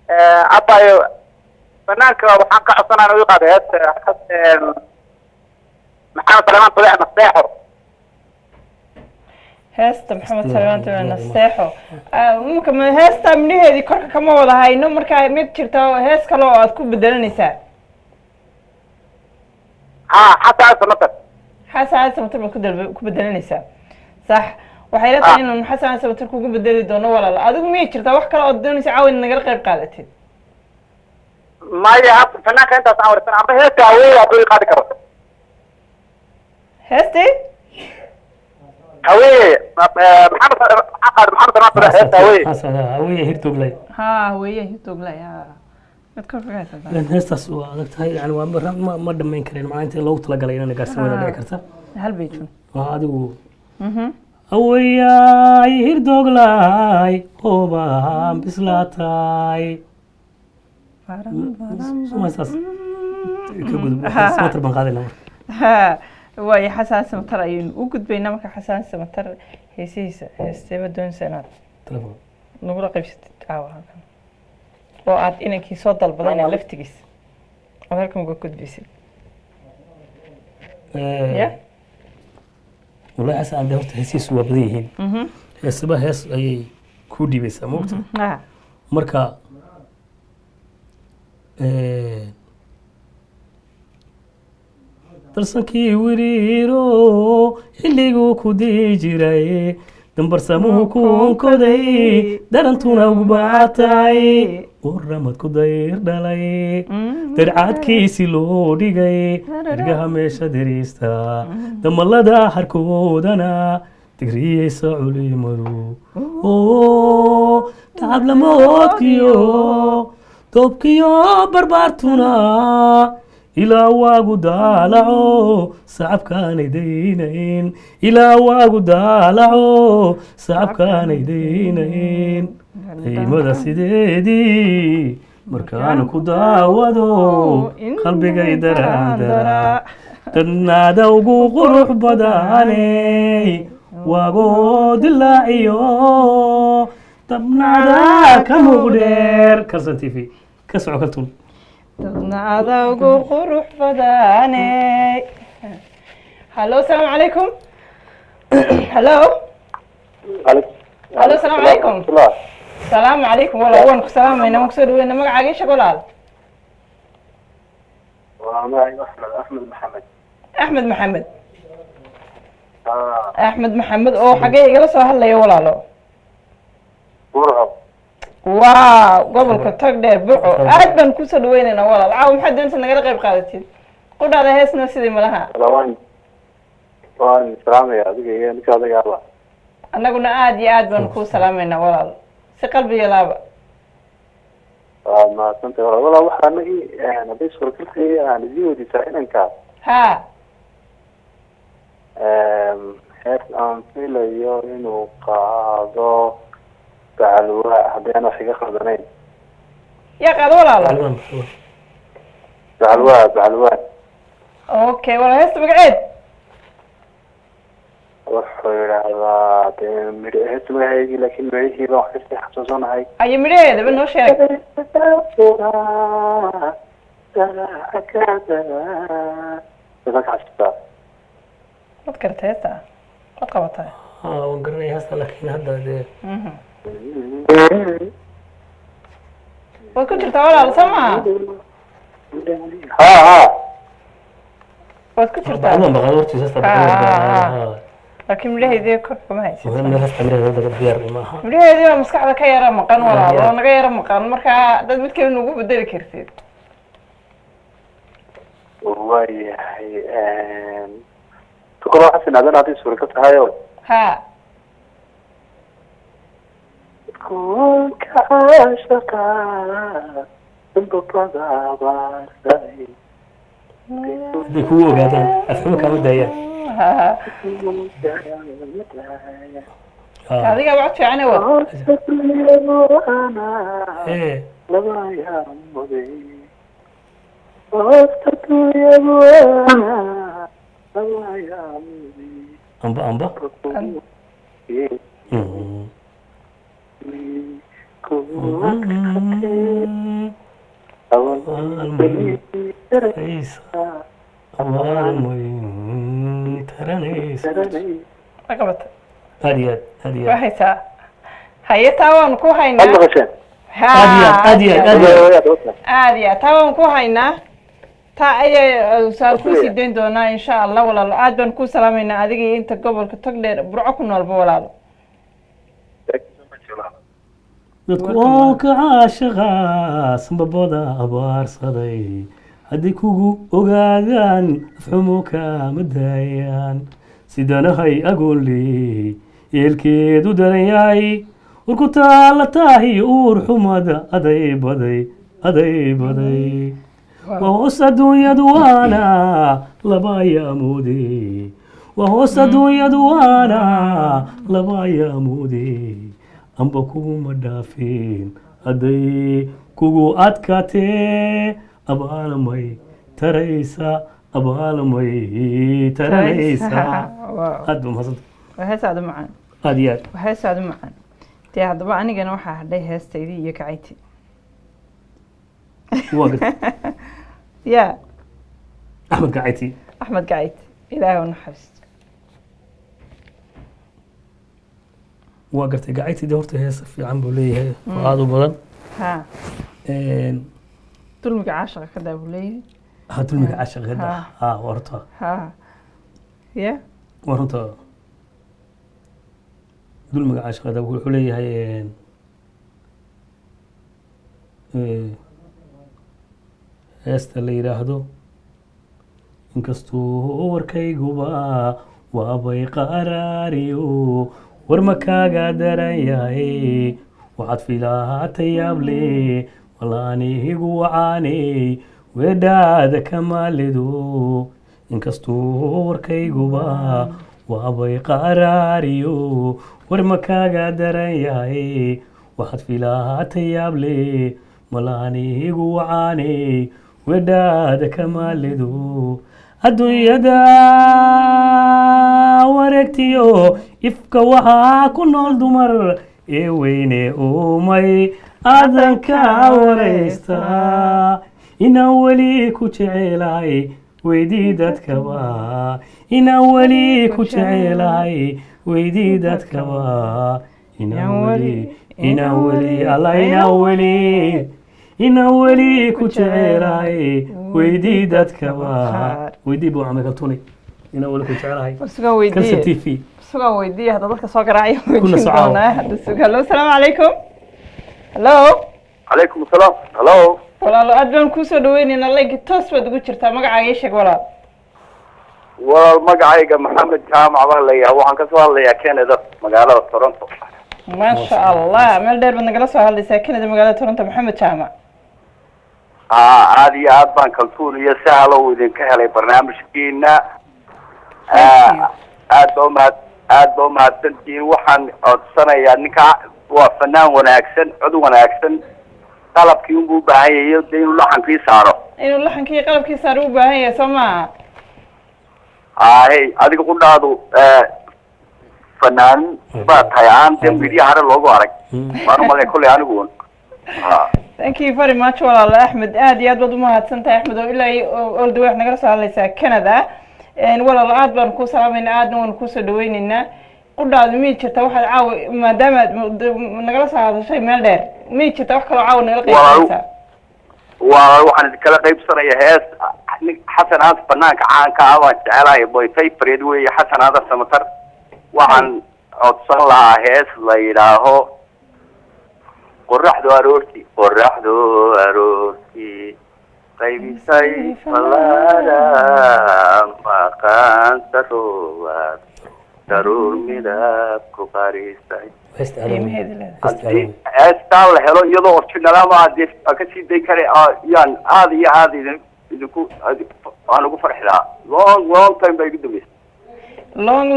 أبا فنانك وحنك أصلا أنا ويقعد هات محمد سليمان طلع نصيحه هاستا محمد سليمان طلع نصيحه ممكن هاستا مني هذه كرك كم وضع هاي نو مركا ميت شرطة هاس كلو أتكون بدل نساء حتى هذا مثل حسن سمتر ku bedelanaysa sax waxay la tahay inuu xasan samatir ku bedeli doono walaal adigu ma jirtaa wax kale oo doonaysa caawin naga qayb qaadatid maya hab fanaanka inta saawirsan amba heesta hawee aad qaadi karto heesti hawee maxamed heesta hawee hirtoglay hawee hirtoglay لأن هستاس وقتها يعني ما دمين كرين معناه أنت لو طلع علينا نقاسم ولا كرتا هل بيجون هذا هو أويا يهير دوغلاي هوبا بسلاتاي شو أساس كقول سمتر بنقادنا ها ويا حسن سمتر أيون وجود بينما كحسن سمتر هيسيس هستبدون سنة تلفون نقول قبشت oo aad inankii soo dalbadayna laftigiis oo halkan uga gudbisay والله حسن عندي هرت هسيس وبديهين هسبا هس أي كودي بس موقت مركا ترسكي وريرو اللي جو كودي جراي دمبر سموه كون كودي درنتونا وبعتاي ورمت كودير دلاي درعات كيسي لو ديغاي درغا ميشا دريستا دمالدا حركودنا digriyeysa culimadu oo tacab lamoodkiyo doobkiyo barbaartuna ilaa waagu daalaco sacabkaanay daynayn ilaa waagu daalaco sacabkaanay daynayn daymada sideedii markaan ku daawado qalbigay daraandara dadnaada ugu qurux badaney waagoo dilaaciyo dabnaada ka muqdheer Kalson TV ka soco kaltun dadnaada ugu qurux badaney hallo asalaamu calaykum hallo hallo asalaamu calaykum السلام عليكم والله وين السلام وين مقصود وين مقعد ايش اقول معي احمد محمد احمد محمد احمد محمد او حقيقه لا سو هليا ولاalo ورقه واو قبل كتاك دير بوحو aad baan ku soo dhaweynayna walaal caaw maxaad doonaysaa naga qayb qaadatin qudhaada heesna sidii malaha waan salaamaya adiga iyo ninka adiga alla annaguna aad iyo aad baan ku salaamayna walaal si qalbiga laaba ما كنت والله واحد نجي أنا بس فكرت أنا زيودي ساعدين كا ها هات في اليوم وقاضو تعالوا هذي أنا حاجة خدنين يا قاضو ولا تعالوا أوكي ولا هست بقعد وحير على هات ما هيجي لكن ما هي راح تحسسون هاي أي مريض بنو شيء إذا كعشتها ما ذكرت هسه ما قبضتها وقرني هسه لكن هذا ده وكنت تقول سمع ها وكنت أنا بغلط هسه لكن مليه ذي كركم هاي وهم هسه مليه هذا الديار ما مليه ذي مسكحة كيرا مقان ولا أنا كيرا مقان مركا دد متكلم نقول بدل كرسي والله تقول حسن هذا نعطي سورة هايو ها تكون كعاشقا ببضع بارساي ديكو قاعدين أفهمك أنا داير هذه بعد في عنا وقت إيه أمبا رقبت هديات وهيتا هي تاوان كو هينا هديات تاوان كو هينا تا اي سال كو سيدين دونا ان شاء الله ولا aad baan ku salaamayna adiga inta gobolka tagdheer burco ku noolba walaalo dadku oo ka caashiqa sanbabada abaarsaday haddii kugu ogaadaan afxumo kaama daayaan sidanahay agoonley eelkeedu daran yahay urku taalla tahay uur xumada aday baday وهوس الدنيا دوانا لبايا مودي وهوس الدنيا دوانا لبايا مودي أم بكو مدافين أدي كوغو أتكاتي أبال مي تريسا أبال مي تريسا أدوم حسن وهيس هذا معان أديات وهيس هذا معان تي هذا بقى أنا جنوحة هدي هستيدي يكعيتي وقت يا أحمد قاعدتي أحمد قاعد إلهي ونحس وقت قاعدتي دورتي هي في عم بوليه فؤاد بدن ها تلمك عاشق كذا بوليه ها تلمك عاشق كذا ها ورطة ها يا ورطة تلمك عاشق كذا بوليه هي heesta la yidhaahdo inkastuu warkayguba waabay qaraariyo war ma kaaga daran yahay waxaad filahaata yaable walaanihigu wacaaney weedhaada kamaalido inkastuu warkayguba waabay qaraariyo war ma kaaga daran yahay waxaad filahaata yaable walaanihigu wacaaney weedhaada kamaalido adduunyada wareegtiyo ifka waxaa ku nool dumar ee weyne uumay aadanka waraysta inaan weli ku jecelahay weydii dadkaba inaan weli ku jecelahay weydii dadkaba inaan weli alla inaan weli ku jecelahay weydii dadkaba weydii buu camay kaltuunay inaan weli ku jecelahay kalsa t v sugan weydiiye hadda dadka soo garaacayo weydiin doonaa hadda sugan hallo asalaamu calaykum hallo calaykum asalaam hallo walaalo aad baan kusoo dhaweynaynaa leenki toos baad ugu jirtaa magacaaga ii sheeg walaal walaal magacayga maxamed jaamac baa layahay waxaan kasoo hadlayaa Canada magaalada Toronto maasha allah meel dheer baad nagala soo hadlaysaa Canada magaalada Toronto maxamed jaamac aad iyo aad baan kaltuun iyo sahlo idinka helay barnaamijkiina aad baa mahadsantihiin waxaan codsanayaa ninka waa fanaan wanaagsan cod wanaagsan qalabkii uu baahan yahay inuu laxankii saaro qalabkii saaro u baahan yahay Soomaa adiga ku dhaado fanaan baa tahay aan dambiyo hore loogu arag waan malay kulay anigu thank you very much walaal Ahmed aad iyo aad baad u mahadsantahay Ahmed oo ilaa all the way nagala soo hadlaysaa Canada walaal aad baan ku salaameynaa aadna waan ku soo dhaweynaynaa qudhaad mii jirta waxaad caaw maadaama nagala soo hadashay meel dheer mii jirta wax kaloo caaw nagala qaybsanaysaa waxaan kala qaybsanayaa hees xasan aad banaanka caanka ah waan jecelahay boy favorite weeye xasan aad samatar waxaan codsan lahaa hees la yidhaaho qoraxdu aroortii qaybisay falaada maqaan saroobaad daruur midab ku qarisay heestaan la helo iyadoo orjinalama ka sii day kare yaan aad iyo aad idinku aan ugu farxi lahaa long time baa igu dambeysay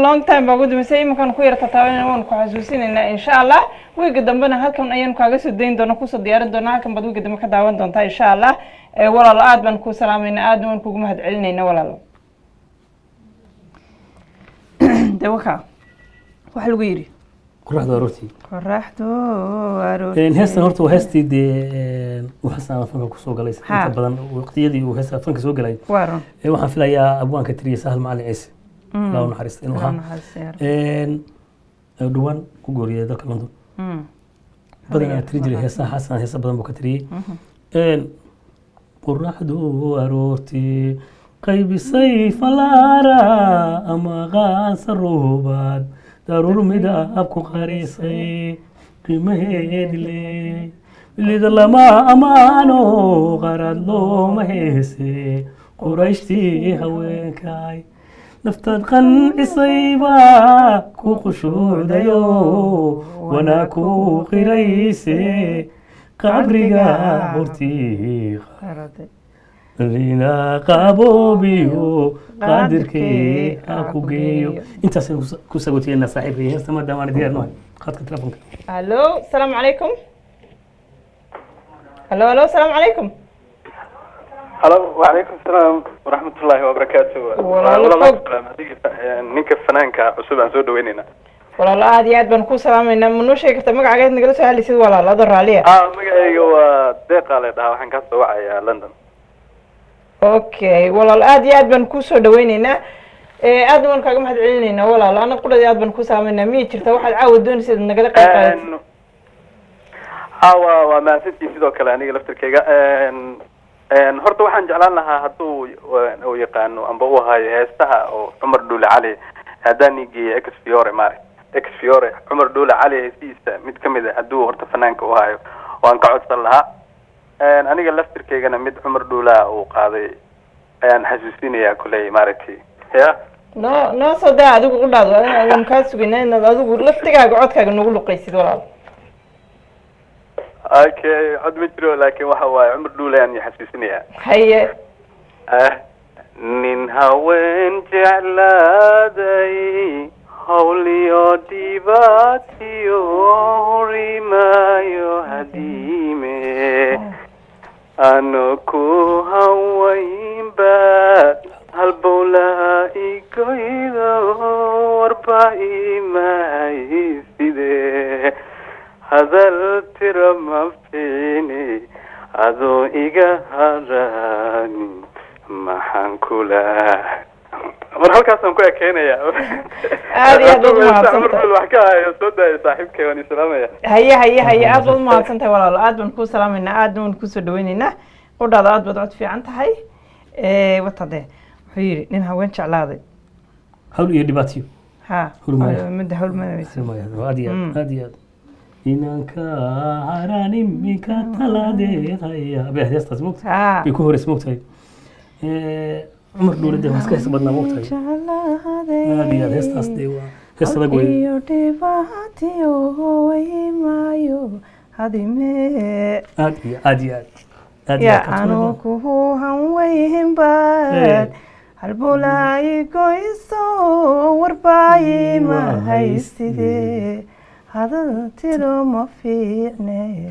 long time baa ugu dambeysay iminkaan ku yarta taabana waan ku xasuusinaynaa insha allah wiiga dambena halkan ayaan kaaga soo dayn doonaa kusoo diyaarin doonaa halkan baad wiiga dambe ka daawan doontaa insha allah walaalo aad baan ku salaameynaa aadna waan kugu mahad celinayna walaalo dawaka waxa lagu yiri qoraxdu aroortii heestan horta waa heestii dee waxaan fanka kusoo galay inta badan waqtiyadii uu heestan fanka soo galay waxaan filayaa abwaanka tiriye sahal macalin ciise loo naxariista inuu ahaa dhawaan ku gooriyay dalka London badan tiri jiray heesaha xasan heesa badan buu ka tiriyey qoraxdu aroortii qaybisay falaara ama qaansa roobaad daruur midab ku qarisay qiimaheedi leey lida lama amaano qarad looma heese qurayshtii haweenkay naftaad qancisayba ku qushuudayo wana ku qirayse qabriga hortii lina qaboobiyo qadirkee ha ku geeyo intaasaan ku sagootiyeynaa saaxiibkay heesta maadaama aan diyaar nahay khadka telefonka hallo asalaamu calaykum hallo asalaamu calaykum hallo wacalaykum asalaam waraxmatullaahi wabarakaatu ninka fanaanka cusub aan soo dhaweynaynaa walaalo aad iyo aad baan ku salaameynaa ma noo sheegi kartaa magacaaga nagala soo hadlaysid walaalo adoo raaliya magacayga waa deeqa la dhahaa waxaan kaa soo wacayaa London okay walaalo aad iyo aad baan ku soo dhaweynaynaa aadna waan kaaga mahad celinaynaa walaalo ana qudhadi aad baan ku salaameynaa miyay jirta waxaad caawa doonaysid nagala qayb qaadato waa mahadsantii sidoo kale aniga laftirkayga horta waxaan jeclaan lahaa hadduu uu yaqaano amba u hayo heestaha oo Cumar Dhuule Cali haddaan igeeyo ex fiore Cumar Dhuule Cali heesiisa mid kamid ah hadduu horta fanaanka u hayo waan ka codsan lahaa aniga laftirkaygana mid Cumar Dhuule uu qaaday ayaan xasuusinayaa kulay maaragtay ya noo soo daa adigu u dhaado aan kaa sugayna inaad adigu laftigaaga codkaaga nagu luqaysid walaal okay cod ma jiro laakiin waxa waaye cumar dhuule aan xasuusinayaa haye nin haween jeclaaday hawliyo dhibaatiyo rimayo hadiime ano ku hawaynba halbowlaha igoydo warba imahayside hadal tira ma fiini adoo iga harani maxaan kula mar halkaasaan ku ekeenaya aad iyo aad u mahadsantahay wax ka hayo soo daaya saaxiibkay waan islaamaya haye aad baad u mahadsantahay walaalo aad baan kuu salaamaynaa aad baan kusoo dhawaynaynaa qudhaada aad baad cod fiican tahay watade wuxuu yidhi nin haween jeclaaday hawl iyo dhibaatiyo ha midda hawl aad iyo aad inanka haraan iminka taladeedaya beehdeestaas mogta bay ku horeys mogtahay عمر دولة ده مسكين سبنا موقتها هذه هستاس دي هسه ده قوي هذه يا أنا كهو هم وين بعد هالبولاي كويسو ورباي ما هيستدي هذا تلو ما فيني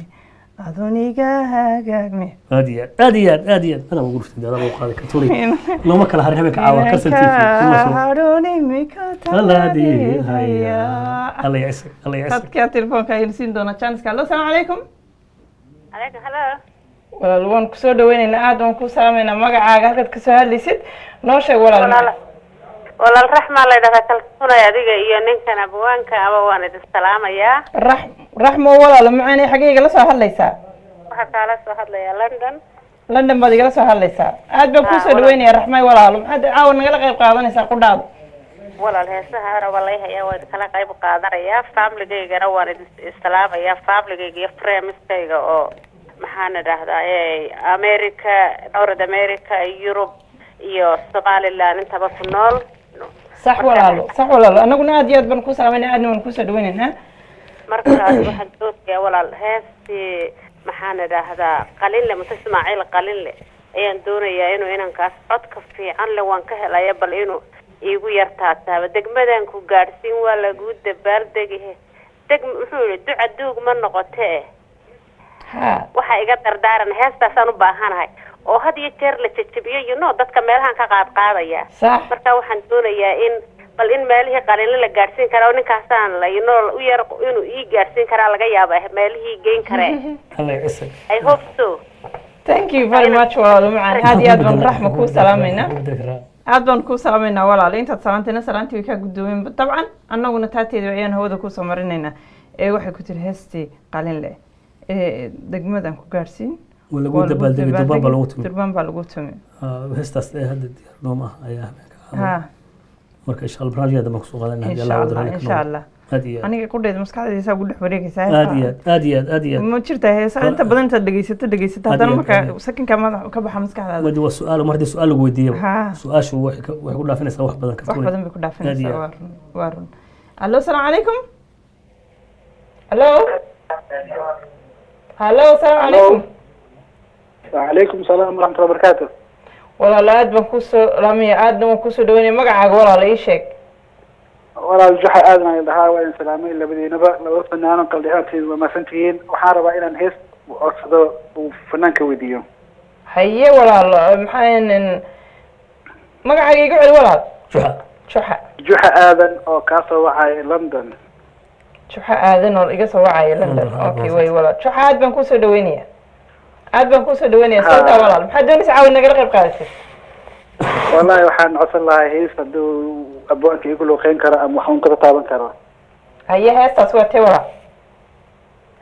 أظنيكا هاجمي أديات أنا بقول في هذا الوقت كتوري لو ما كان هرهمك عاوة كسر تيفي هاروني ميكا تلادي هيا الله يعسك قد كان تلفون كايلسين دونا تشانس قال السلام عليكم عليكم هلا والله وان كسو دوينينا aad waan ku salaamayna magacaaga halkaad ka soo hadlaysid noo sheeg walaal raxma la yiraahdaa kalsoonay adiga iyo ninkan abwaanka aba waan idin salaamayaa raxmo walaal macaan xageyga la soo hadlaysaa waxa kala soo hadlaya London baad igala soo hadlaysaa aad baan ku soo dhaweynaya raxmay walaal maxaad caawan nagala qayb qaadanaysaa qudhaad walaal heesaha ara walay haya waan kala qayb qaadanaya family-gayga waan idin salaamayaa family-gayga iyo friends-kayga oo maxaan idhaahdaa America North America Europe iyo Somaliland intaba ku nool صح walaalo anaguna aad iyo aad baan ku salaamayna aadna waan ku soo dhaweynayna markaas waxaan doonaya walaal heesti maxaan idhaahdaa qalinle Ismaaciil qalinle ayaan doonayaa inuu inankaas codka fiican leh waan ka helaya bal inuu iigu yartaataaba degmadan ku gaarsiin waa lagu dabaaldegay wuxuu yiri duca duug ma noqotee waxa iga dardaaran heestaasaan u baahanahay oo had iyo jeer la jajabiyo dadka meelahan ka qaadaya marka waxaan doonayaa in bal in meelihii qalinle la gaarsiin karo ninkaasaan la u yar inuu ii gaarsiin kara laga yaabaa meelihii geyn kare I hope so thank you very much walaal macaan aad iyo aad baan raxma ku salaamayna aad baan ku salaamayna walaal intaad salaantayna salaantii ka guddoomeen dabcan annaguna taateeda ayaan hawada ku soo marinayna waxay ku tiri heesti qalinle degmadan ku gaarsiin ولا قود بالدقي دربان بالوتمي دربان بالوتمي هستاس هذا نوم أيام مركز إن شاء الله برنامج هذا مقصود هذا إن شاء الله أنا كل ده مسكات دي سأقول لك بريك ساعة أديات ما شرته هي ساعة أنت بدن تدقيست هذا ما سكن كمان كبح مسكات هذا ودي والسؤال ومرة سؤال ودي سؤال شو ويقول لا فينا سوا واحد بدن كتير واحد بدن بيقول لا فينا سوا وارون ألو السلام عليكم ألو السلام عليكم وعليكم السلام ورحمة الله وبركاته. والله لا أدم كوسو رامي أدم كوسو دويني مقعد ولا ليشك. ولا الجحا أدم يدها وين سلامي اللي بدي نبأ لو فنان قلياتي وما سنتين وحارب إلى نهس وأصدق وفنان كويديو. حيه ولا محين مقعد يقعد ولا. جحا آذن أو كاسو وعي لندن. جحا آذن أو إجاسو وعي لندن. أوكي وي ولا جحا أدم كوسو دويني. aad baan ku soo dhaweynaya sabta walaal maxaa doonaysaa caawa naga qayb qaadashay wallahi waxaan codsan lahaa hees haduu abwaanka igu looqeyn karo ama waxaan ka taaban karo haye heestaas waa tee walaal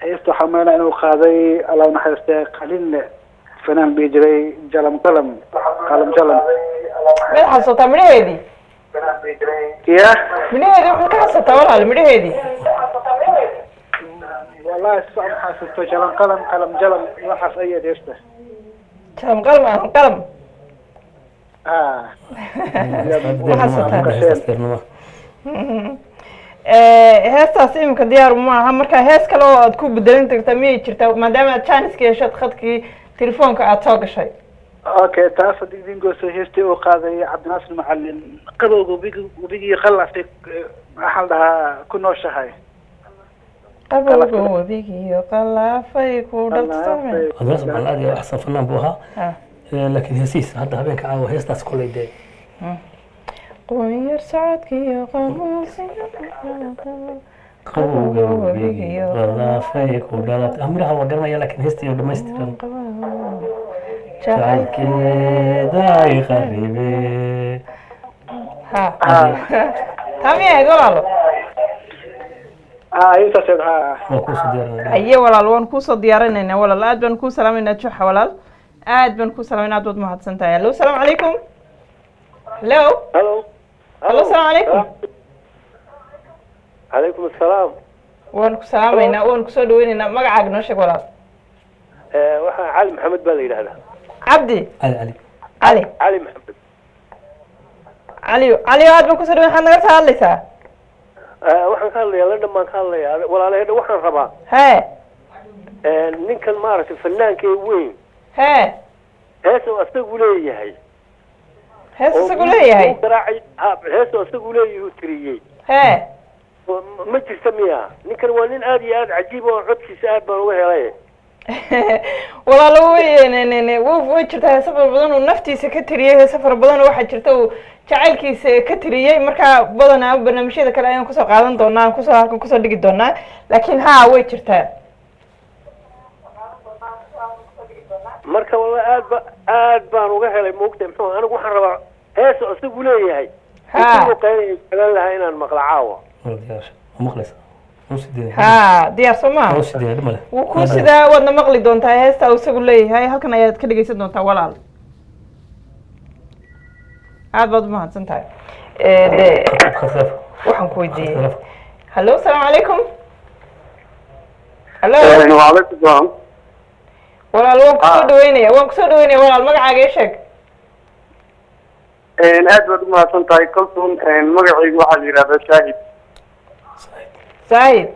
heestu xamaana inuu qaaday Allah naxariistay qalinle fanaan bijiray jalam qalam meel xasuusta midheedii ya midheedii waxaan ka xasuusta walaal midheedii والله الصعب حاسس جلم قلم جلم وحص أي ديسته جلم قلم heestaas iminka diyaar maaha marka hees kale oo aad ku bedelin tagta miyay jirtaa maadaama aad janiska yeeshad khadkii telefoonka aad soo gashay okay taas haddii idin goosay heestii uu qaaday cabdinaasir macalin qabowga webigii qallasay maxaa la dhahaa ku nooshahay qabowga webigiiyo qalaafay ku dhalsamay cabdinaasir macalin aad iyo axsan fanaan buu ahaa laakiin heesihiisa hadda habeenka caawa heestaas kolay dee qoyar socodkiiyo qamuusiga qabowga webigiiyo qalaafay ku dhalat amiraha waa garanaya laakiin heestiiyo dhammaystiran jacaylkeeda ay qaribe tami ahayd walaalo intaased aye walaal waan kuusoo diyaarinaynaa walaal aad baan kuu salaamaynaa juxa walaal aad baan kuu salaamaynaa aad waad mahadsan tahay allo salaamu calaykum hello allo salaamu calaykum calaykum assalaam waan ku salaamaynaa waan kusoo dhaweynaynaa magacaaga noo sheeg walaal waxaa cali maxamed baa la yidhahdaa cabdi cali maxamed cali aad baan kusoo dhaweyn waxaad naga soo hadlaysaa waxaan ka hadlayaa london baan ka hadlayaa walaalaheedha waxaan rabaa ninkan maaragtay fanaanka weyn heesoo asagu leeyahay hees isagu leeyahay heesoo asagu leeyahay tiriyey ma jirta miya ninkan waa nin aad iyo aad cajiib oo codkiisa aad baan uga helay walaalo way jirtaa heese fara badan uu naftiisa ka tiriyey heese fara badan oo waxaa jirta uu jacaylkiisa ka tiriyey markaa badanaa barnaamijyada kale ayaan kusoo qaadan doonaa halkan kusoo dhigi doonaa laakiin way jirtaa marka walla aad baan uga helay moogtay muxuu anigu waxaan rabaa heeso isagu leeyahay jeclaan lahaa inaan maqla caawa diyaar soo maa wuu ku sidaa waadna maqli doontaa heesta uu isagu leeyahay halkan ayaad ka dhegeysan doontaa walaal aad baad umahadsan tahay waxaan ku weydiiyey hallo asalaamu calaykum hallo waalaykum salaam walaal waan kusoo dhaweynaya walaal magacaaga ii sheeg aad baad umahadsan tahay kalsoon magacaygu waxaa la yidhahdaa shaahid saahid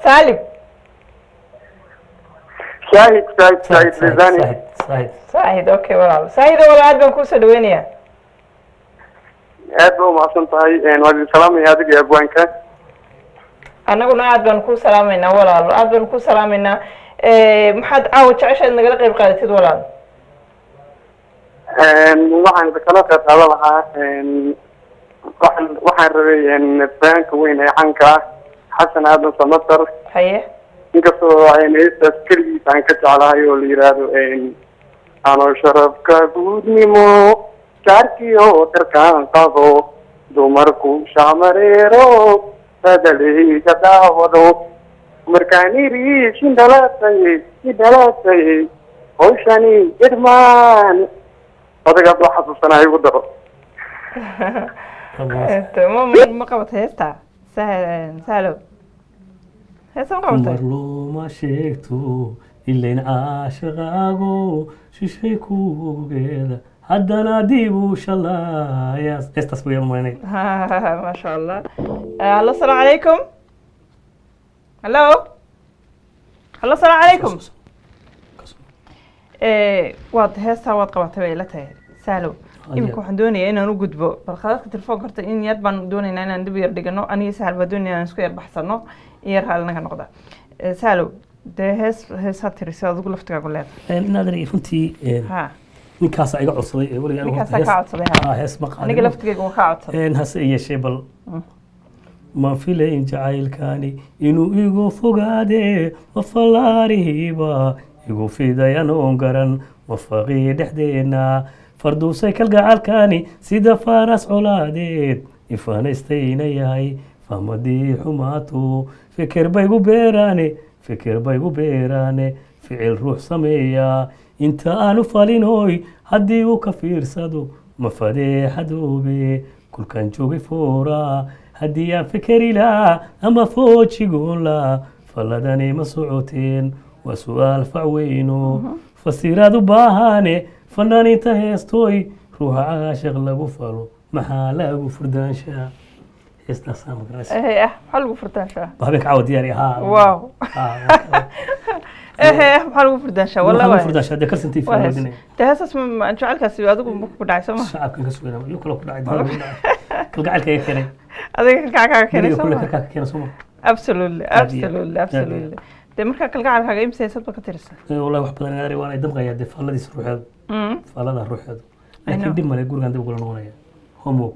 saalib saahid okay walaal saahid walaal aad baan kusoo dhaweynayaa aad baa umahadsan tahay waa idin salaamaya adiga iyo abwaanka annaguna aad baan ku salaamaynaa walaal aad baan ku salaamaynaa maxaad caawa jeceshaad nagala qayb qaadatid walaal waxaan kala qayb qaadan lahaa waxaan rabay fanaanka weyn ee canka ah xasan aadan samatar haye inkastoo heestaas keligiis aan ka jeclahay oo la yidhaahdo ano sharafka guudnimo jaarkiyo darkaan qabo dumarku shamareero badaleyga daawado markaan iri sidhalatay hawshani irmaan odagaad waa xasuusanaa igu daro ma qabatay heesta sahlo heesta ma qabatay mar looma sheegto ilayn caashaqaago shishay kugeeda haddana dib u shalaaya heestaas way maynay maasha allah hallo asalaamu calaykum hallo asalaamu calaykum waad heestaa waad qabatay bay ila tahay sahlo imika waxaan doonayaa inaan u gudbo bal khadadka telefoonka horta in yar baan doonaynaa inaan dib yar dhigano aniga sahal baa doonaya inaan isku yar baxsano in yar haalinaga noqda sahlo dee heesaa tirisa adigu laftigaagu leedahay inaad runtii ninkaasa iga codsaday ninkaasaa kaa codsaday hees ma qaadin aniga laftigayga waa kaa codsaday hase yeeshee bal ma filayn jacaylkani inuu igu fogaade ma fallaarihiba igu fiday anoon garan wafaqii dhexdeena farduusay kalgacalkani sida faaras colaadeed ifaanaystayna yahay fahmadii xumaato fikir baygu beeraane ficil ruux sameeya inta aanu falinoy haddii uu ka fiirsado ma fadeexadoobe kulkaan joogay foora haddii aan fikeri lahaa ama foojigoon lahaa falladani ma socoteen waa su-aal fac weyno fasiraad u baahane fanaaniinta heestooy ruuxa caashiq lagu falo maxaa lagu furdaanshaa heestaasaa magaranaysa maxaa lagu furdaanshaa habeenka caawa diyaari haa wow maxaa lagu furdaanshaa wallahi lagu furdaanshaa dee kalsan tiifi wadinay dee heesaas jecelkaasi adigu ma ku dhacay sooma shacabkan ka sugayna iyo kale ku dhacay kalgacaylka iga keenay adiga kalgacalkaaga keenay sooma kalgacalkaaga keenay sooma absolutely dee markaa kalgacalkaaga imse heesad ba ka tirisa wallahi wax badan inaad waan ay damqayaa dee faalladiisa ruuxeedu faallada ruuxeedu laakiin dhib male gurigan dib ugula noqonaya homo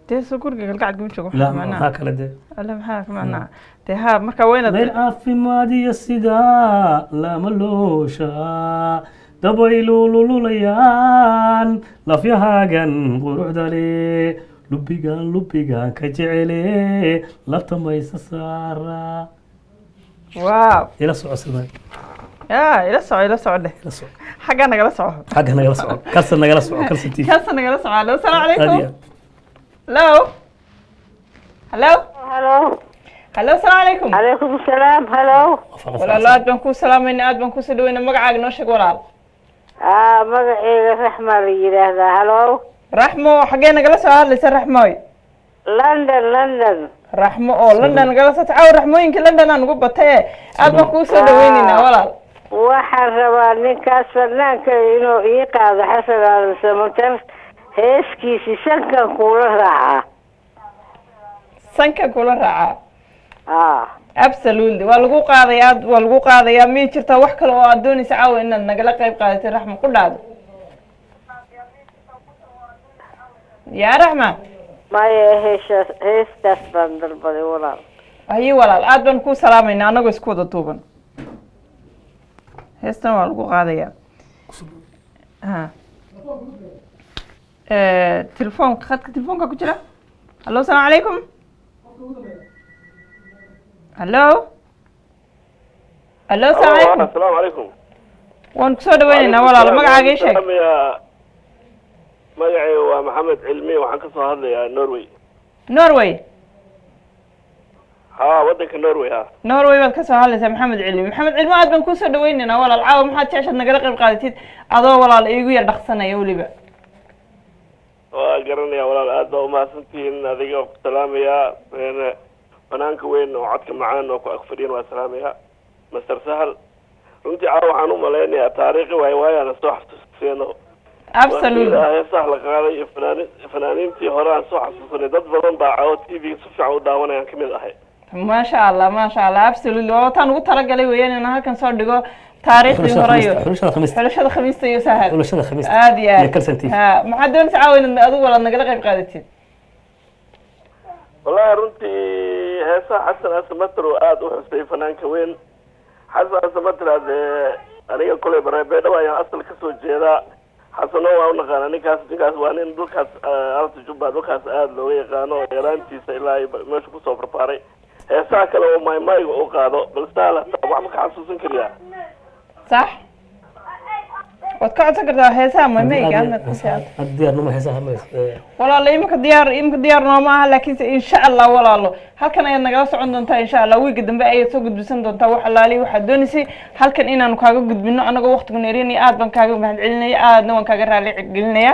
dee soo guriga kalgacalka ma joogo maxaa kale dee alla maxaa ka macnaa dee haa markaa wayna meel caafimaad iyo sidaa lama looshaa dabaylululayaan lafyahaagan quruxda le lubigan ka jecele lafta maysa saara wow ila soco sidaan ila soco dheh xagga nagala soco kalsan nagala soco kalsan nagala soco allo salaamu calaykum hello salaamu calaykum calaykum salaam hello walaalo aad baan kuu salaamayna aad baan kuusoo dhaweyna magacaaga noo sheeg walaal magaceyga raxma la yidhaahdaa hello raxmo xaggee nagala soo hadlaysa raxmooy london raxmo oo london nagala soo tacaw raxmooyinka london aan ugu batay aad baan kuusoo dhaweynaynaa walaal waxaan rabaa ninkaas fanaanka inuu ii qaado xasan aadan samatar heeskiisi sankan kula raacaa absolutely waa lagu qaadayaa miyay jirtaa wax kale oo aad doonaysa caawa inaad nagala qayb qaadatay raxma ku dhaado yaa raxma maya heestaas baan dalbaday walaal haye walaal aad baan kuu salaamayna anagoo isku wada duuban heestan waa lagu qaadayaa telefoonka khadka telefoonka ku jira hallo salaamu calaykum hallo salaamu calaykum waan kusoo dhaweynaynaa walaalo magacaaga ii sheeg magacayga waa maxamed cilmi waxaan ka soo hadlayaa norway ha wadanka norway baad ka soo hadlaysaa maxamed cilmi aad baan kusoo dhaweynaynaa walaal caawa maxaad jeceshaad nagala qayb qaadatid adoo walaal iigu yar dhaqsanaya weliba waa garanaya walaal aad baa umahadsantihiin adiga ku salaamayaa fanaanka weyn oo codka macaan oo ku ag fadhiyan waa salaamayaa master sahal runtii caawa waxaan u malaynayaa taariikhi waayana soo xasuusiseeno absolutely heesaha la qaaday iyo fanaaniintii hore aan soo xasuusanay dad badan baa caawa t v si fiican u daawanayaan kamid ahay maasha allah absolutely waa wataan ugu talagalay weeyaan inaan halkan soo dhigo taariikhdii hore iyo xulashada khamiista iyo sahal aad iyo aad maxaad doonaysa caawa inaad adigu walaad nagala qayb qaadatid wallahi runtii heesaha xasan asamater oo aada u xusay fanaanka weyn xasan asamater aniga koley bareebeedhaw ayaan asal kasoo jeedaa xasano waa unaqaana ninkaas waa nin dhulkaas alta jubba dhulkaas aada looga yaqaano yaraantiisa ilaa meesha kusoo barbaaray heesaha kale oo maymayga u qaado balse wax ma ka xasuusan kariyaa صح وتقعد تقرا هيسا ما ميغا diyaarnimo heesaha walaalo imka diyaarnimo maaha laakiin insha Allah walaalo halkan ayaad nagala socon doontaa insha Allah wiiga dambe ayaad soo gudbisan doontaa wax alaali waxa doonaysay halkan inaan kaaga gudbino anaga waqtiga neerini aad baan kaaga mahadcelinaya aadna waan kaaga raali gelinaya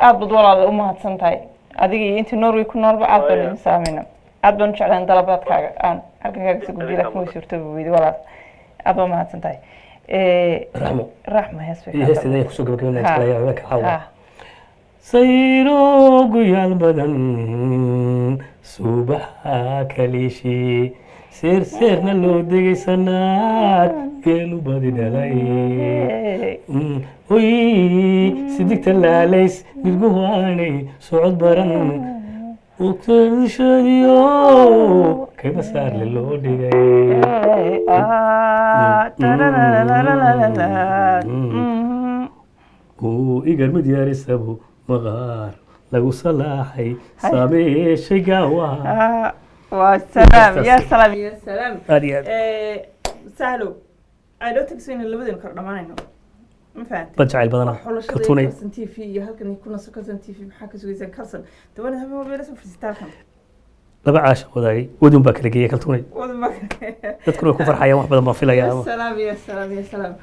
aad bad walaalo u mahadsantahay adiga iyo intii Norway ku noolba aad baan saamina aad baan jeclaan dalabaadkaaga aan halkan kaaga soo gudbiyo laakiin way suurto weeydi walaal aad baan mahadsantahay رحمة يستدعي خصوصا كمان نتكلم عن سيرو قيال بدن صباح كليشي سير نلو دقي سنات قالوا بدي دلاي وي سيدك تلاليس بالقواني صعود برن وكل شديو كيف صار للو دقي وإيجار مدياري سبو مغار لو صلاحي صابي شقاوة والسلام يا سلام يا سلام هذه سهلو I don't think so in اللي كرنا معنا ما فهمت بجعل بدنا كرتوني كرسن تي في هالكن يكون كرسن تي في محاكي سويزن كرسن توانا هم بيرسم في ستاركم لبع عاش وذاي ودون بكرة جيه كرتوني ودون بكرة تذكروا كفر حياة واحد بدل ما في ليا يا سلام يا سلام يا سلام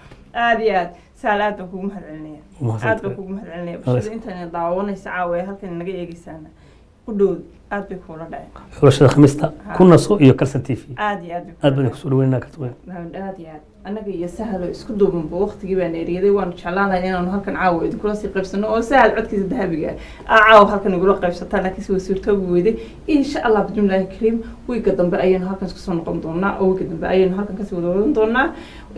aad iyo aad sahal aad baan kugu mahadcelinaya aad baan kugu mahadcelinaya bulshada intaan daawanaysa caawa halkan naga eegaysaana ku dhow aad bay kula dhaceen xulashada khamiista ku naso iyo kalsan TV aad iyo aad baan ku soo dhaweynaa ka tuwan aad iyo aad anaga iyo sahal isku duubanba waqtigii baan eeriyaday waan jeclaan lahayn inaan halkan caawa idin kula sii qaybsano oo sahal codkiisa dahabiga caawa halkan igula qaybsataan laakiin si wasiirtoobi weyday insha Allah bismillaahi kariim wiiga dambe ayaan halkan isku soo noqon doonaa oo wiiga dambe ayaan halkan ka sii wada doonaa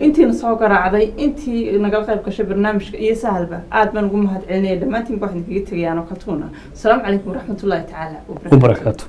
intiina soo garaacday intii naga qayb gashay barnaamijka iyo sahalba aad baan ugu mahadcelinaya dhamaantiin waxaan kaga tagayaan oo ka tuuna assalaamu calaykum waraxmatullaahi tacaala وبركاته